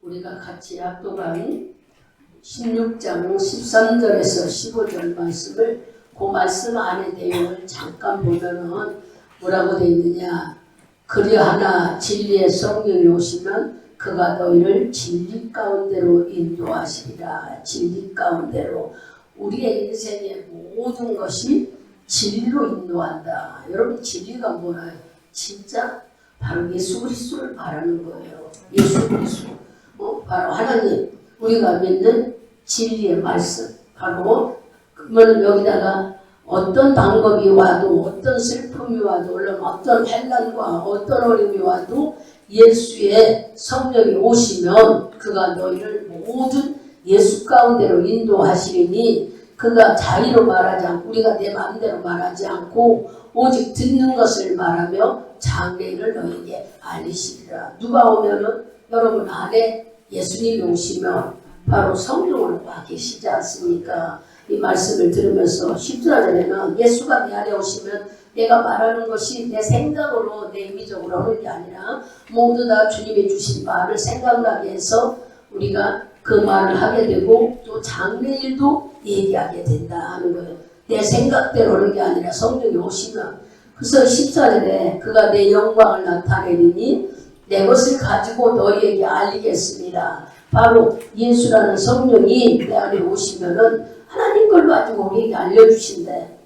우리가 같이 합독한 16장 13절에서 15절 말씀을 그 말씀 안의 내용을 잠깐 보면은 뭐라고 되어 있느냐. 그리하나 진리의 성령이 오시면 그가 너희를 진리 가운데로 인도하시리라. 진리 가운데로. 우리의 인생의 모든 것이 진리로 인도한다. 여러분 진리가 뭐라요? 진짜 바로 예수 그리스도를 바라는 거예요. 예수 그리스도. 바로 하나님. 우리가 믿는 진리의 말씀. 바로 그러면 여기다가 어떤 방법이 와도 어떤 슬픔이 와도 물론 어떤 환난과 어떤 어려움이 와도 예수의 성령이 오시면 그가 너희를 모든 예수 가운데로 인도하시리니 그가 자의로 말하지 않고 우리가 내 마음대로 말하지 않고 오직 듣는 것을 말하며 장래일을 너희에게 알리시리라. 누가 오면은 여러분 안에 예수님이 오시면 바로 성령으로 와 계시지 않습니까? 이 말씀을 들으면서 10절에는 예수가 내 안에 오시면 내가 말하는 것이 내 생각으로 내 임의적으로 하는 게 아니라 모두 다 주님이 주신 말을 생각나게 해서 우리가 그 말을 하게 되고 또 장래일도 얘기하게 된다 하는 거예요. 내 생각대로 하는 게 아니라 성령이 오시면. 그래서 14절에 그가 내 영광을 나타내리니 내 것을 가지고 너희에게 알리겠습니다. 바로 예수라는 성령이 내 안에 오시면은 하나님 걸 가지고 우리에게 알려주신대.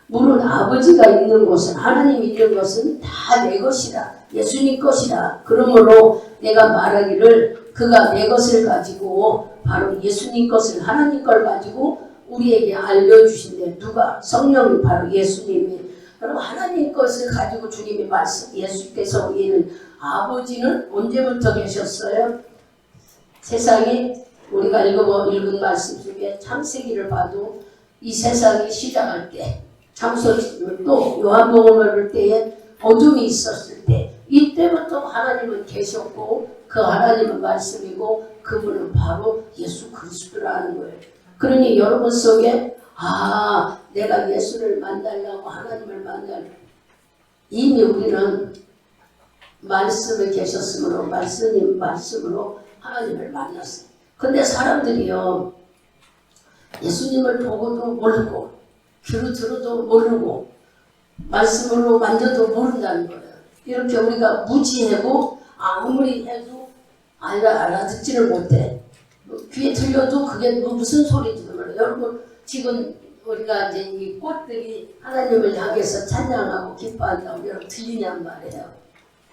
물론 아버지가 있는 곳은 하나님이 있는 것은 다 내 것이다. 예수님 것이다. 그러므로 내가 말하기를 그가 내 것을 가지고 바로 예수님 것을 하나님 걸 가지고 우리에게 알려주신대. 누가? 성령이 바로 예수님이. 그럼 하나님 것을 가지고 주님이 말씀 예수께서 우리는 아버지는 언제부터 계셨어요? 세상에 우리가 읽은 말씀 중에 창세기를 봐도 이 세상이 시작할 때 창세기 또 요한복음을 볼 때에 어둠이 있었을 때 이때부터 하나님은 계셨고 그 하나님은 말씀이고 그분은 바로 예수 그리스도라는 거예요. 그러니 여러분 속에 내가 예수를 만나려고 하나님을 만날 이미 우리는 말씀에 계셨으므로 말씀으로 하나님을 만났어요. 근데 사람들이요 예수님을 보고도 모르고 귀로 들어도 모르고 말씀으로 만져도 모른다는 거예요. 이렇게 우리가 무지하고 아무리 해도 알아듣지를 못해. 귀에 들려도 그게 무슨 소리인지도 몰라요. 여러분 지금 우리가 이제 이 꽃들이 하나님을 향해서 찬양하고 기뻐한다고 여러분 들리냔 말이에요.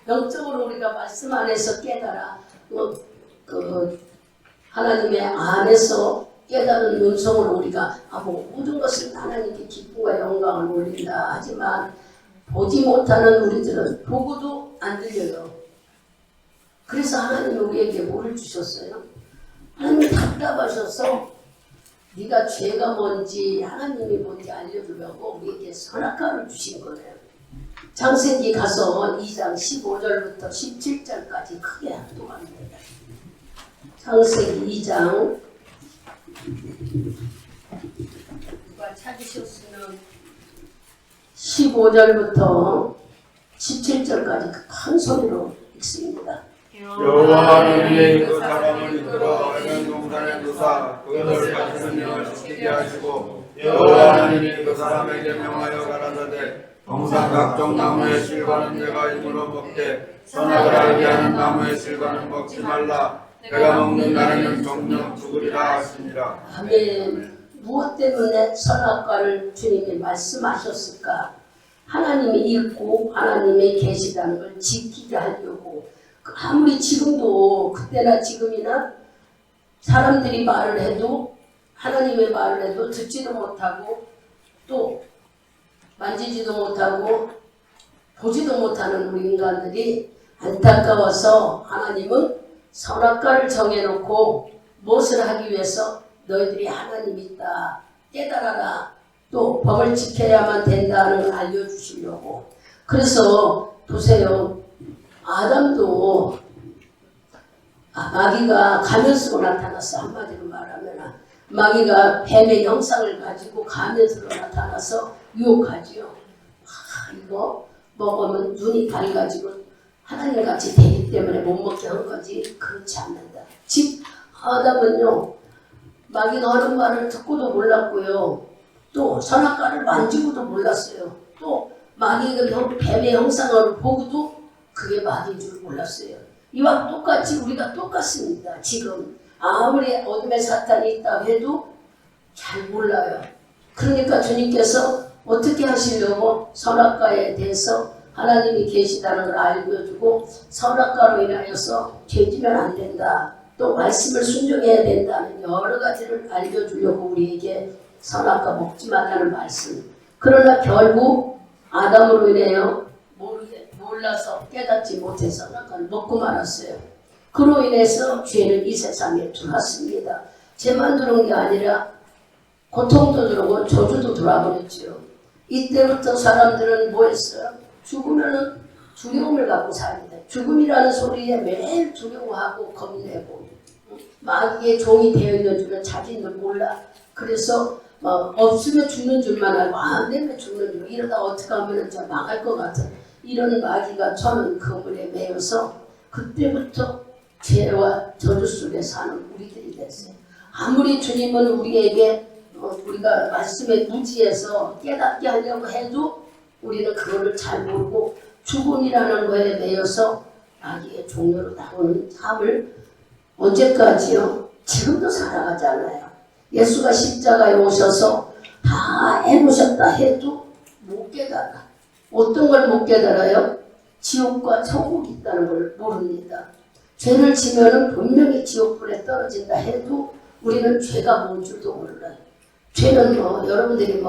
영적으로 우리가 말씀 안에서 깨달아 하나님의 안에서 깨달은 음성으로 우리가 모든 것을 하나님께 기쁨과 영광을 올린다 하지만 보지 못하는 우리들은 보고도 안 들려요. 그래서 하나님이 우리에게 뭐를 주셨어요? 하나님이 답답하셔서 네가 죄가 뭔지 하나님이 뭔지 알려주려고 우리에게 선악과를 주신 거예요. 창세기 가서 2장 15절부터 17절까지 크게 합독합니다. 창세기 2장 누가 찾으셨으면 15절부터 17절까지 큰 소리로 읽습니다. 여호와 하나님이 그 사람을 이끌어 에덴 동산에 두사 그것을 가지는 영을 지키게 하시고 여호와 하나님이 그 사람에게 명하여 가라사대 동산 각종 나무의 실과는 내가 입으로 먹되 선악을 알게 하는 나무의 실과는 먹지 말라. 내가 먹는 날에는 정녕 죽으리라 하시니라. 아멘. 무엇 때문에 선악과를 주님이 말씀하셨을까? 하나님이 있고 하나님의 계시라는 걸 지키게 하려고. 아무리 지금도 그때나 지금이나 사람들이 말을 해도 하나님의 말을 해도 듣지도 못하고 또 만지지도 못하고 보지도 못하는 우리 인간들이 안타까워서 하나님은 선악과를 정해놓고 무엇을 하기 위해서 너희들이 하나님이 있다 깨달아라 또 법을 지켜야만 된다는 걸 알려주시려고. 그래서 보세요. 아담도 마귀가 가면 쓰고 나타났어. 한마디로 말하면 마귀가 뱀의 형상을 가지고 가면으로 나타나서 유혹하지요. 이거 먹으면 눈이 밝아지고 하나님같이 되기 때문에 못 먹게 한 거지 그렇지 않는다. 즉 아담은요 마귀가 하는 말을 듣고도 몰랐고요. 또 선악과를 만지고도 몰랐어요. 또 마귀가 뱀의 형상을 보고도 그게 마귀인 줄 몰랐어요. 이와 똑같이 우리가 똑같습니다. 지금 아무리 어둠의 사탄이 있다고 해도 잘 몰라요. 그러니까 주님께서 어떻게 하시려고 선악과에 대해서 하나님이 계시다는 걸 알려주고 선악과로 인하여서 죄지면 안 된다. 또 말씀을 순종해야 된다는 여러 가지를 알려주려고 우리에게 선악과 먹지 말라는 말씀. 그러나 결국 아담으로 인하여 몰라서 깨닫지 못해서 선악과를 먹고 말았어요. 그로 인해서 죄는 이 세상에 들어왔습니다. 죄만 들어온 게 아니라 고통도 들어오고 저주도 들어와버렸죠. 이때부터 사람들은 뭐 했어요? 죽으면은 두려움을 갖고 삽니다. 죽음이라는 소리에 매일 두려워하고 겁내고 마귀의 종이 되어 있는 줄은 자기는 몰라. 그래서 없으면 죽는 줄만 알고 안 되면 죽는 줄 이러다 어떻게 하면 이제 망할 것 같은 이런 마귀가 저는 그물에 매여서 그때부터 죄와 저주 속에 사는 우리들이 됐어요. 아무리 주님은 우리에게 우리가 말씀에 무지해서 깨닫게 하려고 해도 우리는 그거를 잘 모르고 죽음이라는 거에 매여서 마귀의 종로로 나오는 삶을 언제까지요? 지금도 살아가잖아요. 예수가 십자가에 오셔서 다 해놓으셨다 해도 못 깨달아. 어떤 걸 못 깨달아요? 지옥과 천국이 있다는 걸 모릅니다. 죄를 지면은 분명히 지옥불에 떨어진다 해도 우리는 죄가 뭔 줄도 몰라요. 죄는 여러분들이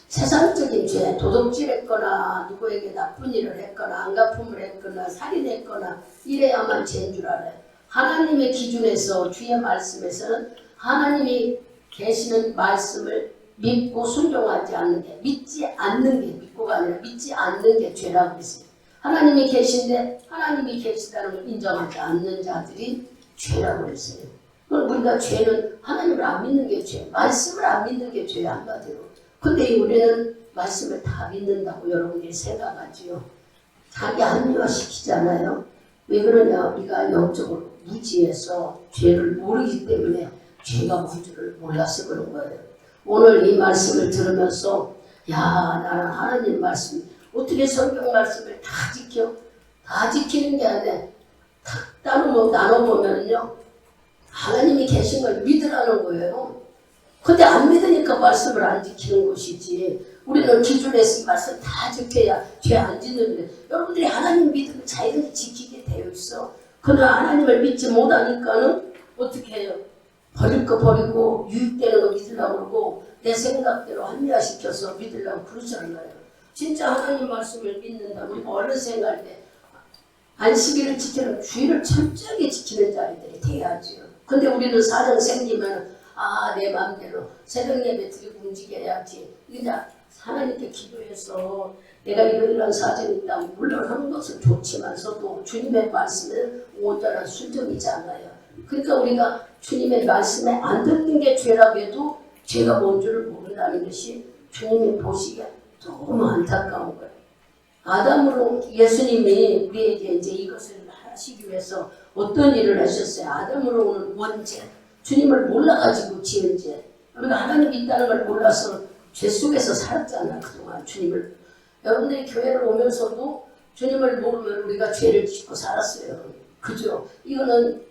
세상적인 죄, 도둑질했거나 누구에게 나쁜 일을 했거나 안갚음을 했거나 살인했거나 이래야만 죄인 줄 알아요. 하나님의 기준에서 주의 말씀에서는 하나님이 계시는 말씀을 믿고 순종하지 않는 게 믿지 않는 게 믿고가 아니라 믿지 않는 게 죄라고 했어요. 하나님이 계신데 하나님이 계시다는 걸 인정하지 않는 자들이 죄라고 했어요. 그럼 우리가 죄는 하나님을 안 믿는 게 죄, 말씀을 안 믿는 게 죄야 한마디로. 근데 우리는 말씀을 다 믿는다고 여러분들이 생각하지요. 자기 합리화시키잖아요. 왜 그러냐? 우리가 영적으로 무지해서 죄를 모르기 때문에 죄가 뭔지를 몰라서 그런 거예요. 오늘 이 말씀을 들으면서 야 나는 하나님 말씀 어떻게 성경 말씀을 다 지켜? 다 지키는 게 아니라 따로 나눠보면요 하나님이 계신 걸 믿으라는 거예요. 근데 안 믿으니까 말씀을 안 지키는 것이지. 우리는 기준에서 이 말씀 다 지켜야 죄 안 짓는데 여러분들이 하나님 믿으면 자기들이 지키게 되어 있어. 그러나 하나님을 믿지 못하니까는 어떻게 해요? 버릴 거 버리고 유익되는 거 믿으려고 그러고 내 생각대로 합리화시켜서 믿으려고 그러잖아요. 진짜 하나님 말씀을 믿는다. 우리가 어른 생활 때 안식일을 지키는 주의를 철저하게 지키는 자리들이 돼야지요. 근데 우리는 사정 생기면 내 마음대로 새벽 예배 드리고 움직여야지. 그냥 하나님께 기도해서 내가 이런 사정이 있다고 물론 하는 것은 좋지만서도 주님의 말씀은 온전한 순종이잖아요. 그러니까 우리가 주님의 말씀에 안 듣는 게 죄라고 해도 죄가 뭔 줄을 모른다는 것이 주님이 보시기에 너무 안타까운 거예요. 아담으로 예수님이 우리에게 이제 이것을 하시기 위해서 어떤 일을 하셨어요? 아담으로 오는 원죄. 주님을 몰라가지고 지은 죄. 우리가 하나님이 있다는 걸 몰라서 죄 속에서 살았잖아 그동안 주님을. 여러분들이 교회를 오면서도 주님을 모르면 우리가 죄를 짓고 살았어요. 그죠? 이거는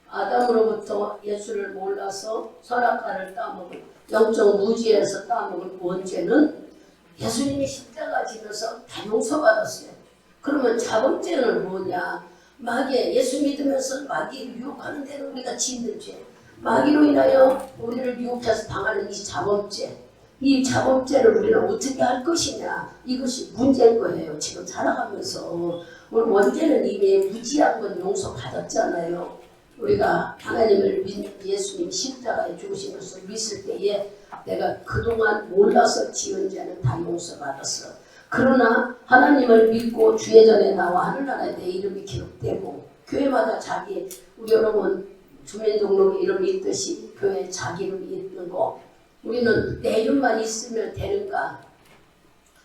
아담으로부터 예수를 몰라서 선악과를 따먹은 영적 무지에서 따먹은 원죄는 예수님이 십자가 지면서 다 용서받았어요. 그러면 자범죄는 뭐냐? 예수 믿으면서 마귀를 유혹하는 대로 우리가 짓는 죄. 마귀로 인하여 우리를 유혹해서 당하는 이 자범죄. 이 자범죄를 우리는 어떻게 할 것이냐. 이것이 문제인 거예요. 지금 살아가면서. 오늘 원죄는 이미 무지한 건 용서받았잖아요. 우리가 하나님을 예수님 십자가에 죽으신 것을 믿을 때에 내가 그동안 몰라서 지은 죄는 다 용서받았어. 그러나 하나님을 믿고 주의 전에 나와 하늘나라에 내 이름이 기록되고 교회마다 우리 여러분 주민등록에 이름이 있듯이 교회에 자기 이름이 있는 거 우리는 내 이름만 있으면 되는가?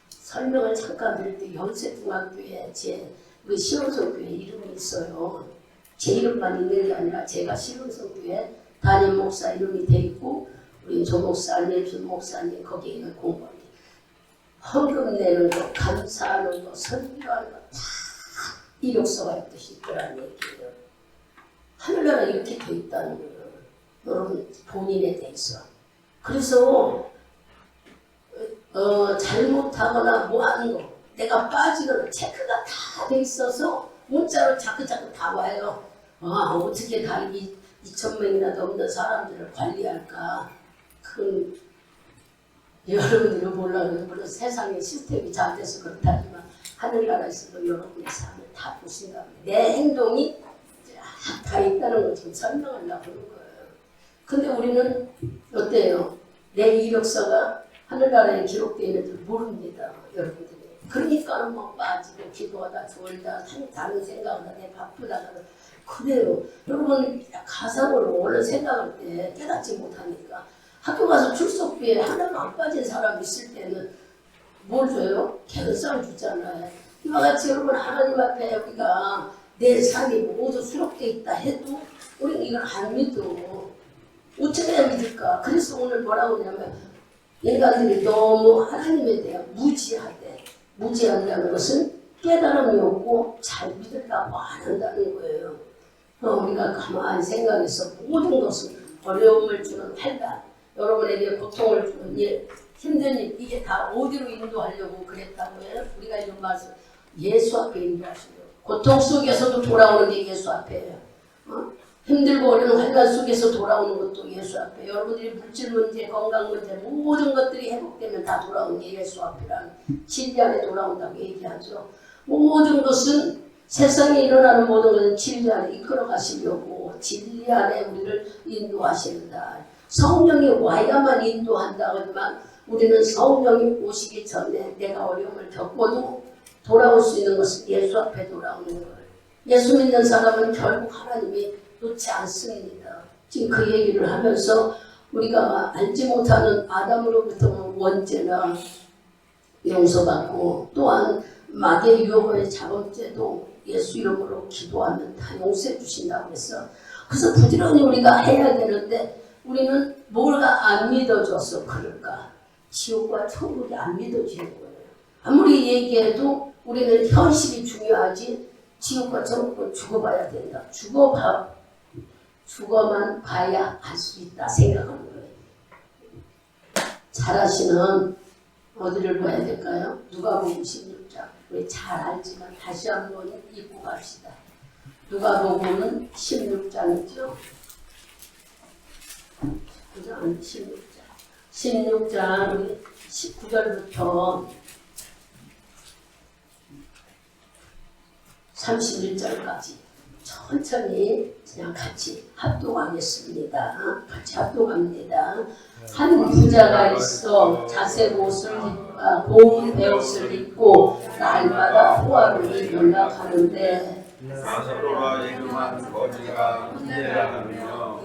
설명을 잠깐 드릴 때 연세중학교에 제 우리 시흥성교회 이름이 있어요. 제 이름만 있는 게 아니라 제가 시흥성교회 담임 목사 이름이 돼 있고 우리 조 목사님, 주 목사님 거기에 있는 공무원이 헌금 내는 거, 감사하는 거, 선교하는 거 다 이력서가 있듯이 있더라는 얘기예요. 하늘나라 이렇게 돼 있다는 거예요. 여러분 본인에 대해서. 그래서 잘못하거나 뭐 하는 거 내가 빠지거나 체크가 다 돼 있어서 문자로 자꾸 다 와요. 어떻게 다 2,000명이나 넘는 사람들을 관리할까. 그 여러분들은 몰라요. 물론 세상의 시스템이 잘 돼서 그렇다지만 하늘나라에서도 여러분의 삶을 다 보신다면 내 행동이 다 있다는 걸 좀 설명하려고 하는 거예요. 근데 우리는 어때요? 내 이력서가 하늘나라에 기록되어 있는 줄 모릅니다. 여러분들이. 그러니까는 막 빠지고 기도하다 졸다 다른 생각하다 내 바쁘다 그래요. 여러분 가상으로 원래 생각할 때 깨닫지 못하니까 학교 가서 출석비에 하나도 안 빠진 사람 있을 때는 뭘 줘요? 개근상 주잖아요. 이와 같이 여러분 하나님 앞에 우리가 내 삶이 모두 수록되어 있다 해도 우리는 이걸 안 믿어. 어떻게 해야 믿을까? 그래서 오늘 뭐라고 하냐면 인간들이 너무 하나님에 대해 무지하대. 무지한다는 것은 깨달음이 없고 잘 믿으려고 안 한다는 거예요. 우리가 가만히 생각해서 모든 것은 어려움을 주는 환난, 여러분에게 고통을 주는 일, 힘든 일, 이게 다 어디로 인도하려고 그랬다고 해요? 우리가 이런 말씀, 예수 앞에 인도하시려고. 고통 속에서도 돌아오는 게 예수 앞에요. 힘들고 어려운 환난 속에서 돌아오는 것도 예수 앞에. 여러분들이 물질 문제, 건강 문제, 모든 것들이 회복되면 다 돌아오는 게 예수 앞이라는 진리 안에 돌아온다고 얘기하죠. 모든 것은 세상에 일어나는 모든 것은 진리 안에 이끌어 가시려고 진리 안에 우리를 인도하신다. 성령이 와야만 인도한다 하지만 우리는 성령이 오시기 전에 내가 어려움을 겪어도 돌아올 수 있는 것은 예수 앞에 돌아오는 거예요. 예수 믿는 사람은 결국 하나님이 놓지 않습니다. 지금 그 얘기를 하면서 우리가 알지 못하는 아담으로부터 원죄나 용서받고 또한 마귀의 유혹을 잡을 때도 예수 이름으로 기도하면 다 용서해 주신다고 했어. 그래서 부지런히 우리가 해야 되는데 우리는 뭐가 안 믿어져서 그럴까? 지옥과 천국이 안 믿어지는 거예요. 아무리 얘기해도 우리는 현실이 중요하지 지옥과 천국은 죽어봐야 된다. 죽어만 봐야 알 수 있다 생각하는 거예요. 잘하시는 어디를 봐야 될까요? 누가복음 16장. 우리 잘 알지만 다시 한번 읽고 갑시다. 누가복음은 16장이죠. 16장 우리 19절부터 31절까지 천천히 그냥 같이 합독하겠습니다. 같이 합독합니다. 한 부자가 있어 자색 옷을 고운 베옷을 입고 날마다 호화를 연락하는데 나사로와 예금한 거지가 문제라며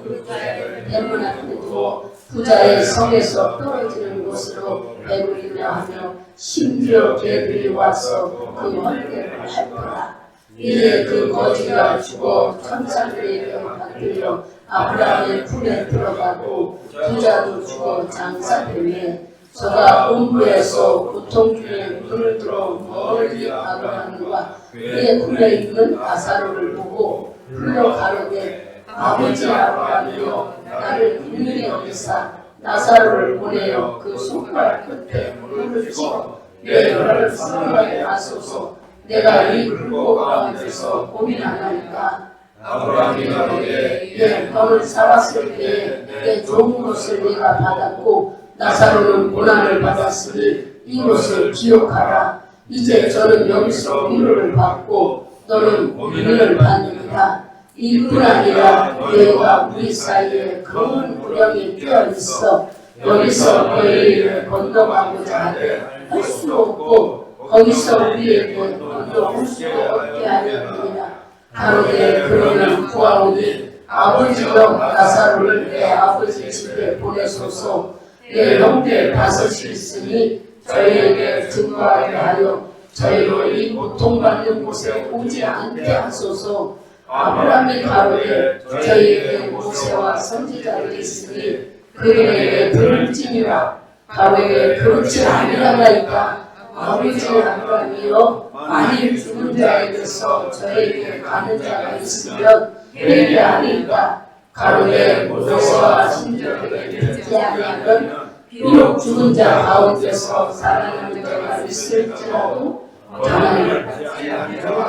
대문 앞에도 부자의 성에서 떨어지는 곳으로 배부리며 하며 심지어 개들이 와서 그 헌대를 할 거라. 이에 그 거지가 죽어 천사들에게 받들려 아브라함의 품에 들어가고 부자도 죽어 장사되매 저가 음부에서 고통 중에 눈을 들어 멀리 아브라함과 그의 품에 있는 나사로를 보고 불러 가로되 아버지 아브라함이여 나를 긍휼히 여기사 나사로를 보내어 그 손가락 끝에 물을 찍어 내 혀를 풀어나게 하소서. 내가 이 불법 가운데서 고민하나이까. 아브라함이 가로되 너는 살았을 때에 내 좋은 것을 내가 받았고 나사로는 고난을 받았으니 이것을 기억하라. 이제 저는 여기서 위로를 받고 너는 위로를 받느니라. 이뿐 아니라 내가 우리 사이에 큰 무령이 끼어 있어 여기서 너의 일을 건너가고자 하되 할 수 없고 거기서 우리에게 건너올 수도 없게 하려니라. 가로되 그러면 구하오니 아버지여 나사로를 내 아버지 집에 보내소서. 내 형제 5이 있으니 저희에게 증거하게 하여 저희로 이 고통받는 곳에 오지 않게 하소서. 아브라함이 가로되 저희에게 모세와 선지자들이 있으니 그들에게 들을지니라. 가로되 그렇지 아니하나이까. 아버지 아브라함이여 만일 죽은 자에게서 저에게 가는 자가 있으면 회개하리이다. 가로되 모세와 선지자들에게 듣지 아니하면 비록 죽은 자 가운데서 살아나는 자가 있을지라도 하나님을 받지 아니하리라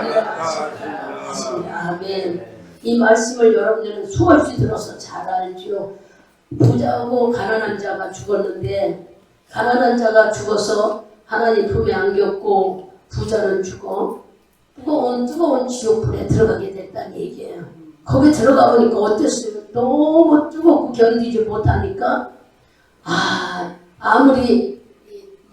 하시니라. 아멘. 이 말씀을 여러분들은 수없이 들어서 잘 알죠. 부자하고 가난한 자가 죽었는데 가난한 자가 죽어서 하나님 품에 안겼고 부자는 죽어 뜨거운 지옥불에 들어가게 됐다는 얘기예요. 거기 들어가 보니까 어땠어요? 너무 뜨겁고 견디지 못하니까 아무리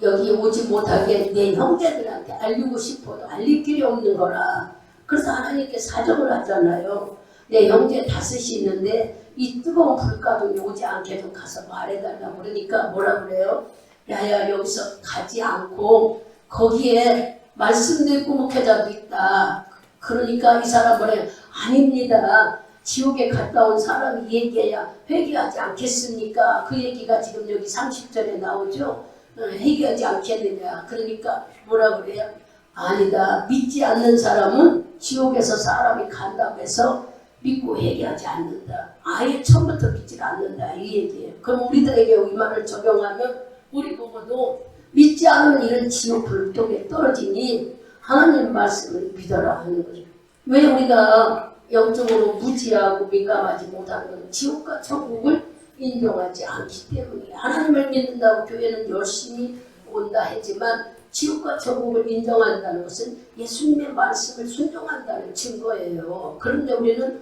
여기 오지 못하게 내 형제들한테 알리고 싶어도 알릴 길이 없는 거라. 그래서 하나님께 사정을 하잖아요. 내 형제 다섯이 있는데 이 뜨거운 불가둥이 오지 않게 좀 가서 말해달라고. 그러니까 뭐라 그래요? 야야 여기서 가지 않고 거기에 말씀될 구목회자도 있다. 그러니까 이 사람 뭐래요? 아닙니다. 지옥에 갔다 온 사람이 얘기해야 회개하지 않겠습니까? 그 얘기가 지금 여기 30절에 나오죠. 회개하지 않겠느냐. 그러니까 뭐라 그래요? 아니다. 믿지 않는 사람은 지옥에서 사람이 간다고 해서 믿고 회개하지 않는다. 아예 처음부터 믿지 않는다. 이 얘기예요. 그럼 우리들에게 이 말을 적용하면 우리 보고도 믿지 않으면 이런 지옥 불독에 떨어지니 하나님 말씀을 믿어라 하는 거죠. 왜 우리가 영적으로 무지하고 민감하지 못하는 건 지옥과 천국을 인정하지 않기 때문에. 하나님을 믿는다고 교회는 열심히 온다 했지만 지옥과 천국을 인정한다는 것은 예수님의 말씀을 순종한다는 증거예요. 그런데 우리는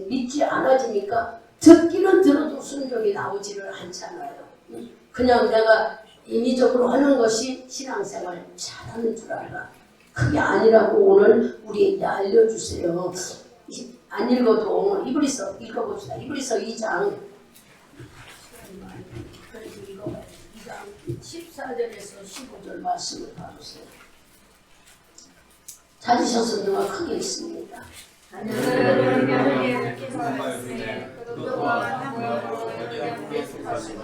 믿지 않아지니까 듣기는 들어도 순종이 나오지를 않잖아요. 그냥 내가 인위적으로 하는 것이 신앙생활 잘하는 줄 알아. 그게 아니라고 오늘 우리에게 알려주세요. 안 읽어도 이브리서 읽어봅시다. 이브리서 2장 14절에서 15절 말씀을 봐주세요. 찾으셔서 누가 크게 있습니다. 하늘은 명예를 기사하시네 그도와 탐욕으로 영광에 속하시고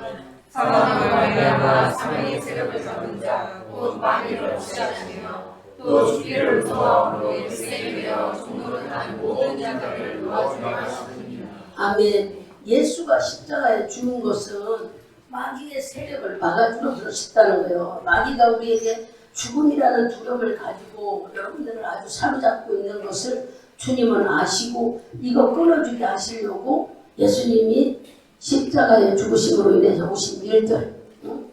사망을 말미암아 사명의 세력을 잡은 자 곧 만일을 취하시며 또 죽기를 무서워함으로 일생이며 종노릇한 모든 자들을 놓아주려 하시느니라. 아멘. 예수가 십자가에 죽은 것은 마귀의 세력을 막아주러 그러셨다는 거예요. 마귀가 우리에게 죽음이라는 두려움을 가지고 여러분들을 아주 사로잡고 있는 것을 주님은 아시고 이거 끊어주게 하시려고 예수님이 십자가에 죽으심으로 인해서 오신 일들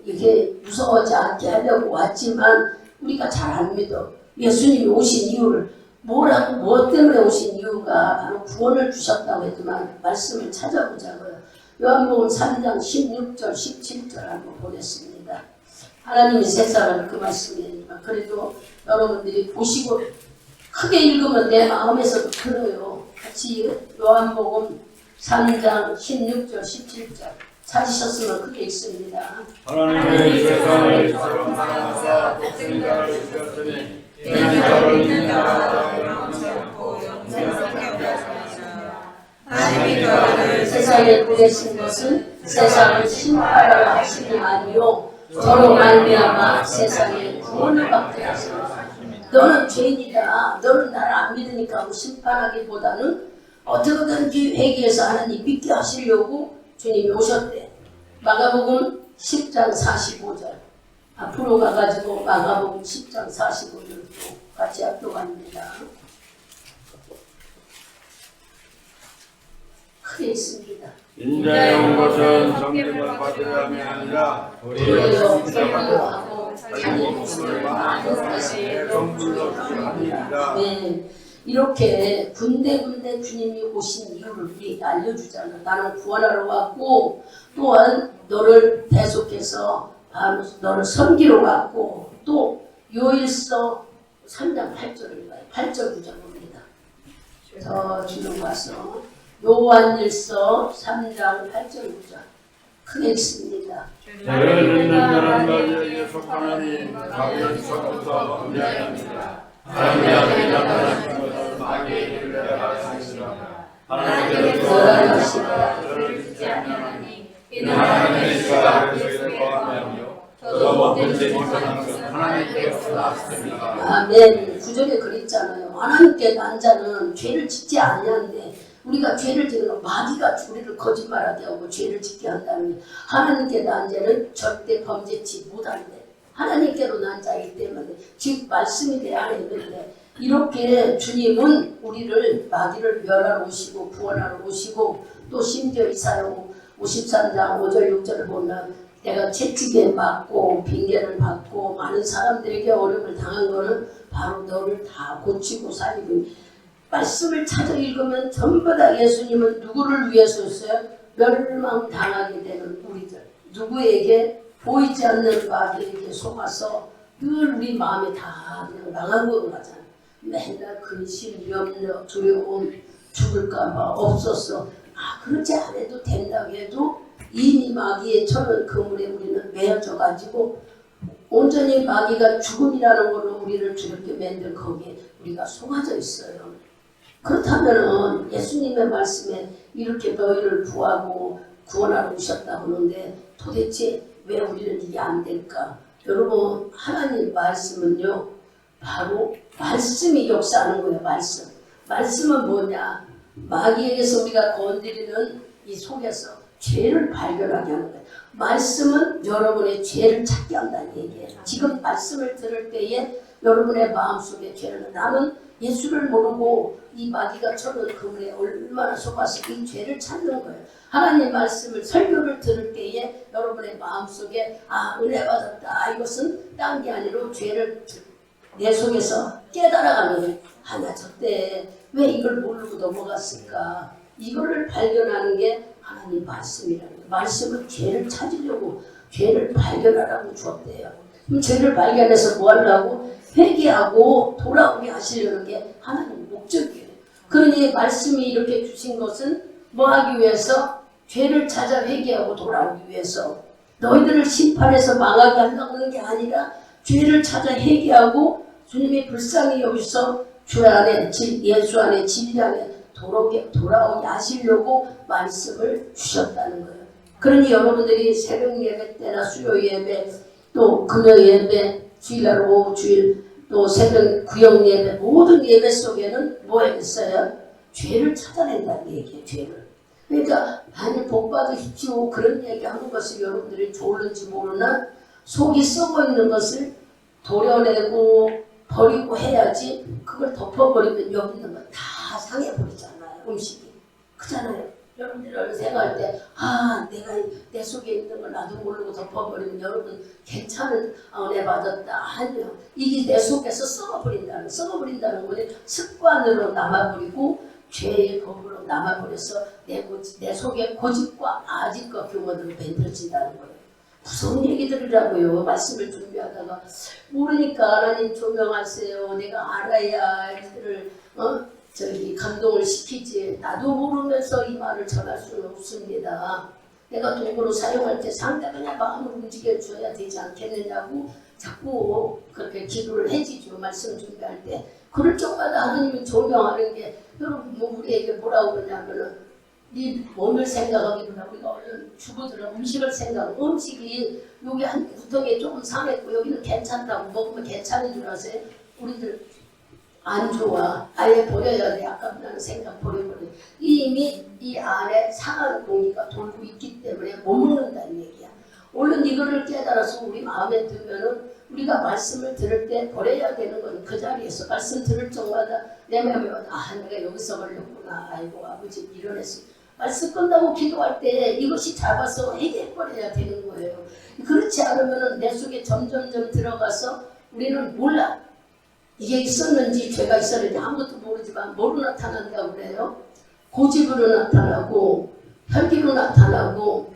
이게 무서워하지 않게 하려고 왔지만 우리가 잘 안 믿어. 예수님이 오신 이유를 뭐 때문에 오신 이유가 바로 구원을 주셨다고 했지만 말씀을 찾아보자고요. 요한복음 3장 16절 17절 한번 보겠습니다. 하나님이 세상을 그 말씀이니까 그래도 여러분들이 보시고 크게 읽으면 내 마음에서도 들어요. 같이 요한복음 3장 16절 17절 찾으셨으면 크게 읽습니다. 하나님의 세상을 이처럼 사랑하사 독생자를 주셨으니 이는 저를 믿는 자마다 영원치 않고 영생하게 하시니라. 하나님이 그 아들을 세상에 보내신 것은 세상을 심판하라 하심이 아니요 저로 말미암아 세상에 구원을 받게 하시니라. 너는 죄인이다. 너는 나를 안 믿으니까 하고 심판하기보다는 어떻게든지 회개해서 하나님 믿게 하시려고 주님이 오셨대. 마가복음 10장 45절 앞으로 가가지고 마가복음 10장 45절 또 같이 합독합니다. 크게 있습니다. 인자의 온 것은 정죄를 받으려 함이 아니라 우리의 성장하고 자기 목숨을 많은 것에 성불로 주시니라. 네, 이렇게 군데군데 주님이 오신 이유를 우리에게 알려주잖아. 나는 구원하러 왔고 또한 너를 대속해서 바로 너를 섬기러 왔고 또 요일서 3장 8절을 봐요. 8절 9절 봅니다. 저 뒤로 가서 요한일서 3장 8절 9절 크게 있습니다. 죄를 짓는 자들에게 속하나니 자기는 처음부터 범죄하였느니라. 하나님의 아들이 나타나신 것은 마귀의 일을 내가 하시니라. 하나님께서 거라하시니라. 저를 짓지 아니하나니 이는 하나님의 씨가 그에게 거하며 저도 먹은 죄 못하는 것은 하나님께서 나왔습니다. 아멘. 구절에 그랬잖아요. 하나님께 난 자는 죄를 짓지 아니하는데 우리가 죄를 짓는 건 마귀가 우리를 거짓말하게 하고 죄를 짓게 한다면 하나님께 난 자는 절대 범죄치 못한대. 하나님께로 난 자이기 때문에 즉 말씀이 내 안에 있는데 이렇게 주님은 우리를 마귀를 멸하러 오시고 구원하러 오시고 또 심지어 이사야 53장 5절 6절을 보면 내가 채찍에 맞고 빙계를 받고 많은 사람들에게 어려움을 당한 거는 바로 너를 다 고치고 살리고 말씀을 찾아 읽으면 전부 다 예수님은 누구를 위해서였어요? 멸망당하게 되는 우리들 누구에게 보이지 않는 마귀에게 속아서 늘 우리 마음에 다 그냥 망하고 가잖아. 맨날 근심, 염려, 두려움, 죽을까봐 없었어. 그렇지 않아도 된다고 해도 이미 마귀의 천은 그물에 우리는 매여져 가지고 온전히 마귀가 죽음이라는 걸로 우리를 두렵게 만든 거기에 우리가 속아져 있어요. 그렇다면 예수님의 말씀에 이렇게 너희를 구하고 구원하러 오셨다고 하는데 도대체 왜 우리는 이게 안 될까? 여러분 하나님 말씀은요 바로 말씀이 역사하는 거예요. 말씀은 뭐냐? 마귀에게서 우리가 건드리는 이 속에서 죄를 발견하게 하는 거예요. 말씀은 여러분의 죄를 찾게 한다는 얘기예요. 지금 말씀을 들을 때에 여러분의 마음속에 죄를 나는 예수를 모르고 이 마귀가 쳐는 그물에 얼마나 속아서 이 죄를 찾는 거예요. 하나님 말씀을 설교를 들을 때에 여러분의 마음속에 은혜 받았다. 이것은 딴 게 아니라 죄를 내 속에서 깨달아가는 나 저때 왜 이걸 모르고 넘어갔을까? 이거를 발견하는 게 하나님 말씀이라는 거예요. 말씀은 죄를 찾으려고 죄를 발견하라고 주었대요. 그럼 죄를 발견해서 뭐 하려고? 회개하고 돌아오게 하시려는 게 하나님 목적이에요. 그러니 말씀이 이렇게 주신 것은 뭐 하기 위해서? 죄를 찾아 회개하고 돌아오기 위해서. 너희들을 심판해서 망하게 한다고 하는 게 아니라 죄를 찾아 회개하고 주님의 불쌍히 여기서 주 안에 예수 안에 진리 안에 돌아오게 하시려고 말씀을 주셨다는 거예요. 그러니 여러분들이 새벽 예배 때나 수요 예배 또 금요 예배 주일날 오후 주일 또 새벽 구역 예배 모든 예배 속에는 뭐가 있어요? 죄를 찾아낸다는 얘기예요. 죄를. 그러니까 많이 복 받으십시오 그런 얘기하는 것을 여러분들이 좋을는지 모르나 속이 썩어 있는 것을 도려내고 버리고 해야지 그걸 덮어버리면 여기 있는 거 다 상해버리잖아요. 음식이. 그렇잖아요. 여러분들이 생각할 때 내가 내 속에 있는 걸 나도 모르고 덮어버리면 여러분 괜찮은 은혜 받았다. 아니요. 이게 내 속에서 썩어버린다는 거는 습관으로 남아버리고 죄의 법으로 남아버려서 내 속에 고집과 아집과 교만으로 만들어진다는 거예요. 무서운 얘기들이라고요. 말씀을 준비하다가 모르니까 하나님 조명하세요. 내가 알아야 이들을 감동을 시키지. 나도 모르면서 이 말을 전할 수는 없습니다. 내가 도구로 사용할 때 상대방의 마음을 움직여줘야 되지 않겠느냐고 자꾸 그렇게 기도를 해지죠. 말씀 준비할 때. 그럴 적마다 하나님이 조명하는 게 여러분 우리에게 뭐라고 그러냐면은 네 몸을 생각하기보다 우리가 얼른 주부들은 음식을 생각하고 음식이 여기 한 구덩이에 조금 상했고 여기는 괜찮다고 먹으면 괜찮은 줄 아세요? 우리들 안 좋아. 아예 버려야 돼. 아깝다는 생각 버려버려. 이미 이 안에 상한 공기가 돌고 있기 때문에 못 먹는다는 얘기야. 얼른 이거를 깨달아서 우리 마음에 들면은 우리가 말씀을 들을 때 버려야 되는 건 그 자리에서 말씀 들을 적마다 내 마음에 내가 여기서 걸렸구나. 아이고 아버지 밀어냈어. 말씀 끝나고 기도할 때 이것이 잡아서 해결해버려야 되는 거예요. 그렇지 않으면 내 속에 점점점 들어가서 우리는 몰라. 이게 있었는지 죄가 있었는지 아무것도 모르지만 뭐로 나타난다고 그래요? 고집으로 나타나고 혈기로 나타나고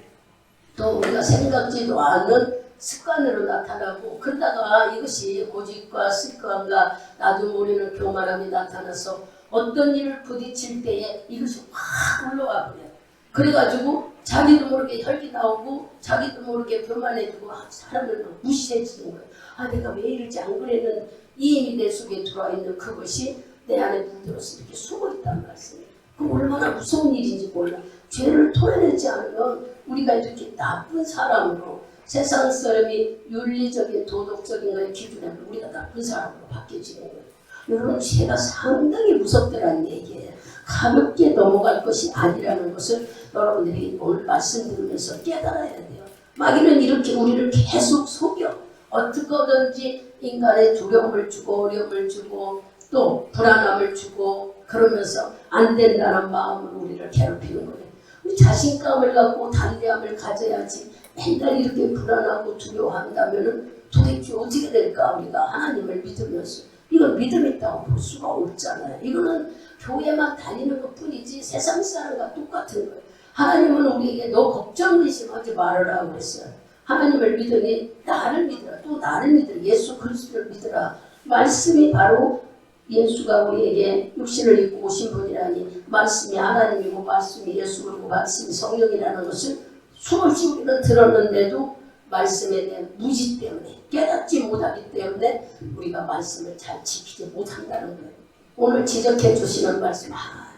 또 우리가 생각지도 않은 습관으로 나타나고 그러다가 이것이 고집과 습관과 나도 모르는 교만함이 나타나서 어떤 일을 부딪힐 때에 이것이 확 올라와 버려요. 그래가지고 자기도 모르게 혈기 나오고 자기도 모르게 교만해지고 사람을 막 무시해지는 거예요. 아 내가 왜 이럴지 안 그랬는 이임이 내 속에 들어와 있는 그것이 내 안에 물들어서 이렇게 숨어있다는 말씀이에요. 그럼 얼마나 무서운 일인지 몰라. 죄를 토해내지 않으면 우리가 이렇게 나쁜 사람으로 세상 사람이 윤리적인 도덕적인 거에 기준하면 우리가 나쁜 사람으로 바뀌어지는 거예요. 여러분 죄가 상당히 무섭다는 얘기예요. 가볍게 넘어갈 것이 아니라는 것을 여러분들이 오늘 말씀 들으면서 깨달아야 돼요. 마귀는 이렇게 우리를 계속 속여 어떻게든지 인간의 두려움을 주고 어려움을 주고 또 불안함을 주고 그러면서 안 된다는 마음으로 우리를 괴롭히는 거예요. 우리 자신감을 갖고 담대함을 가져야지 맨날 이렇게 불안하고 두려워한다면 도대체 어떻게 될까 우리가 하나님을 믿으면서 이건 믿음 있다고 볼 수가 없잖아요. 이거는 교회만 다니는 것뿐이지 세상 사람과 똑같은 거예요. 하나님은 우리에게 너 걱정 의심하지 말아라 그랬어요. 하나님을 믿으니 나를 믿으라. 또 나를 믿으라. 예수 그리스도를 믿으라. 말씀이 바로 예수가 우리에게 육신을 입고 오신 분이라니 말씀이 하나님이고 말씀이 예수고 말씀이 성령이라는 것을 수없이 우리는 들었는데도 말씀에 대한 무지 때문에 깨닫지 못하기 때문에 우리가 말씀을 잘 지키지 못한다는 거예요. 오늘 지적해 주시는 말씀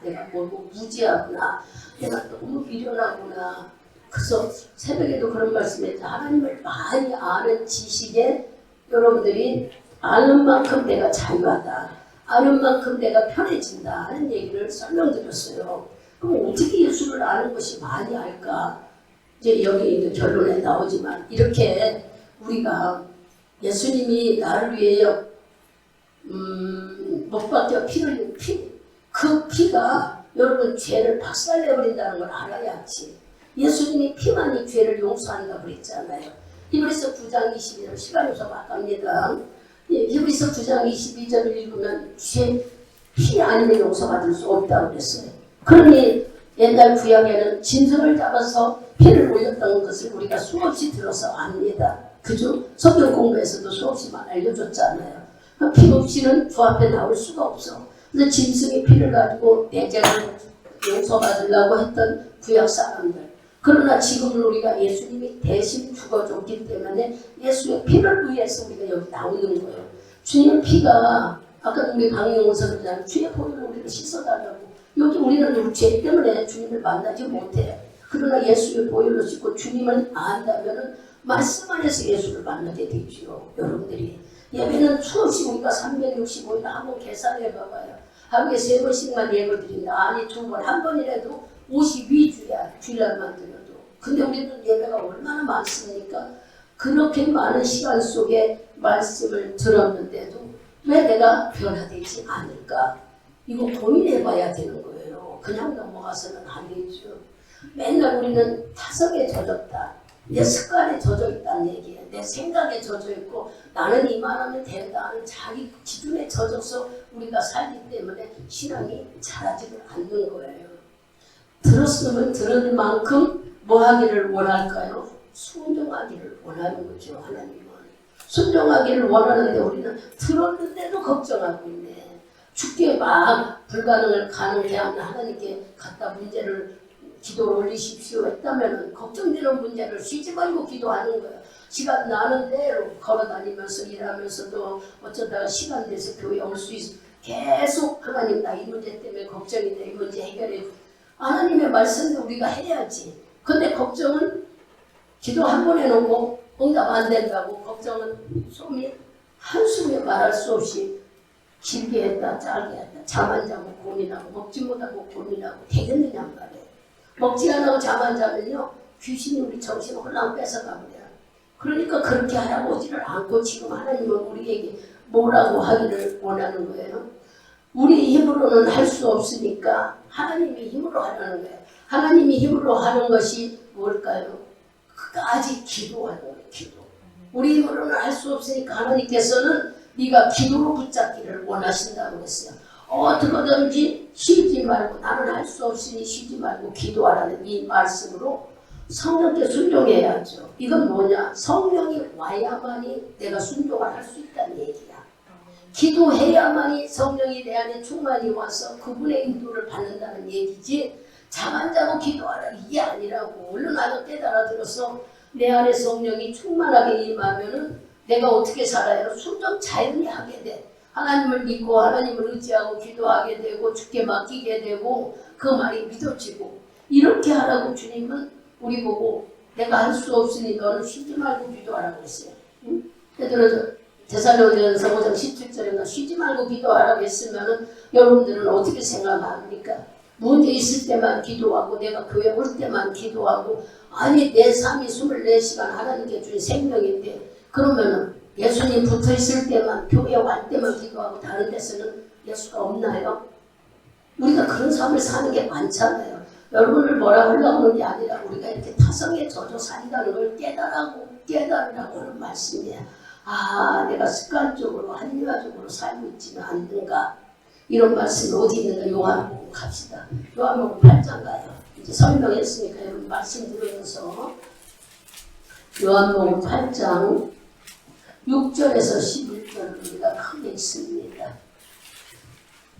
내가 뭐고 무지하구나. 내가 너무 미련하구나. 그래서 새벽에도 그런 말씀에 하나님을 많이 아는 지식에 여러분들이 아는 만큼 내가 자유하다. 아는 만큼 내가 편해진다 하는 얘기를 설명드렸어요. 그럼 어떻게 예수를 아는 것이 많이 알까? 이제 여기 결론에 나오지만 이렇게 우리가 예수님이 나를 위해 못 박혀 피 흘린 그 피가 여러분 죄를 박살내버린다는 걸 알아야지. 예수님이 피만이 죄를 용서한다고 그랬잖아요. 히브리서 9장 22절 시간이 좀 아깝니다. 히브리서 9장 22절을 읽으면 죄 피 아니면 용서받을 수 없다고 그랬어요. 그러니 옛날 구약에는 짐승을 잡아서 피를 올렸던 것을 우리가 수없이 들어서 압니다. 그죠? 성경 공부에서도 수없이 알려줬잖아요. 피 없이는 주 앞에 나올 수가 없어. 그래서 짐승의 피를 가지고 내 죄를 용서받으려고 했던 구약 사람들. 그러나 지금은 우리가 예수님이 대신 죽어줬기 때문에 예수의 피를 위해서 우리가 여기 나오는 거예요. 주님의 피가 아까 우리 강용호 선생님 주의 보혈로 우리를 씻어달라고. 여기 우리는 우리 죄 때문에 주님을 만나지 못해요. 그러나 예수의 보혈로 씻고 주님을 안다면 말씀 안에서 예수를 만나게 되죠. 여러분들이 예배는 수없이 우리가 365일 한번 계산해 봐봐요. 하루에 3번씩만 예배 드린다. 아니 2번, 한 번이라도 52주야. 주일날만 드려도. 근데 우리는 예배가 얼마나 많습니까? 그렇게 많은 시간 속에 말씀을 들었는데도 왜 내가 변화되지 않을까? 이거 고민해 봐야 되는 거예요. 그냥 넘어가서는 안 되죠. 맨날 우리는 타성에 젖었다. 내 습관에 젖어 있다는 얘기예요. 내 생각에 젖어 있고 나는 이만하면 된다 하는 자기 기준에 젖어서 우리가 살기 때문에 신앙이 자라지를 않는 거예요. 들었으면 들은 만큼 뭐 하기를 원할까요? 순종하기를 원하는 거죠. 하나님은. 순종하기를 원하는데 우리는 들었는데도 걱정하고 있네. 죽게 막 불가능을 가능해 하면 하나님께 갖다 문제를 기도를 올리십시오 했다면 걱정되는 문제를 쉬지 말고 기도하는 거예요. 시간 나는 대로 걸어다니면서 일하면서도 어쩌다가 시간 돼서 교회 올 수 있어. 계속 하나님 나 이 문제 때문에 걱정이 돼. 이 문제 해결해. 하나님의 말씀도 우리가 해야지. 근데 걱정은 기도 한 번 해놓고 응답 안 된다고 걱정은 숨이 한숨에 말할 수 없이 길게 했다 짧게 했다 잠 안 자고 고민하고 먹지 못하고 고민하고 되겠느냐 말이에요. 먹지 않고 잠 안 자면요 귀신이 우리 정신을 홀랑 뺏어가버려요. 그러니까 그렇게 할아버지를 안고 지금 하나님은 우리에게 뭐라고 하기를 원하는 거예요. 우리 힘으로는 할 수 없으니까 하나님이 힘으로 하라는 거예요. 하나님이 힘으로 하는 것이 뭘까요? 끝까지 기도하는 거예요. 기도. 우리 힘으로는 할 수 없으니까 하나님께서는 네가 기도로 붙잡기를 원하신다고 했어요. 어떻게든지 쉬지 말고 나는 할 수 없으니 쉬지 말고 기도하라는 이 말씀으로 성령께 순종해야죠. 이건 뭐냐? 성령이 와야만이 내가 순종을 할 수 있다는 얘기야. 기도해야만이 성령이 내 안에 충만히 와서 그분의 인도를 받는다는 얘기지 잠 안 자고 기도하라 이게 아니라고. 얼른 나도 깨달아 들어서 내 안에 성령이 충만하게 임하면은 내가 어떻게 살아요? 순종 자연히 하게 돼. 하나님을 믿고 하나님을 의지하고 기도하게 되고 주께 맡기게 되고 그 말이 믿어지고 이렇게 하라고 주님은 우리 보고 내가 할 수 없으니 너는 쉬지 말고 기도하라고 했어요. 응? 베드로 데살로니가서 5장 17절에 쉬지 말고 기도하라고 했으면은 여러분들은 어떻게 생각합니까? 문제 있을 때만 기도하고 내가 교회 올 때만 기도하고 아니 내 삶이 24시간 하나님께 주신 생명인데 그러면은 예수님 붙어 있을 때만 교회 갈 때만 기도하고 다른 데서는 예수가 없나요? 우리가 그런 삶을 사는 게 많잖아요. 여러분을 뭐라 하려고 하는 게 아니라 우리가 이렇게 타성에 젖어 산다는 걸 깨달으라고 하는 말씀이에요. 아, 내가 습관적으로 합리화적으로 살고 있지는 않는가? 이런 말씀이 어디 있는가? 요한복음 갑시다. 요한복음 8장 가요. 이제 설명했으니까 여러분 말씀 들으면서 요한복음 8장 6절에서 11절을 우리가 크게 있습니다.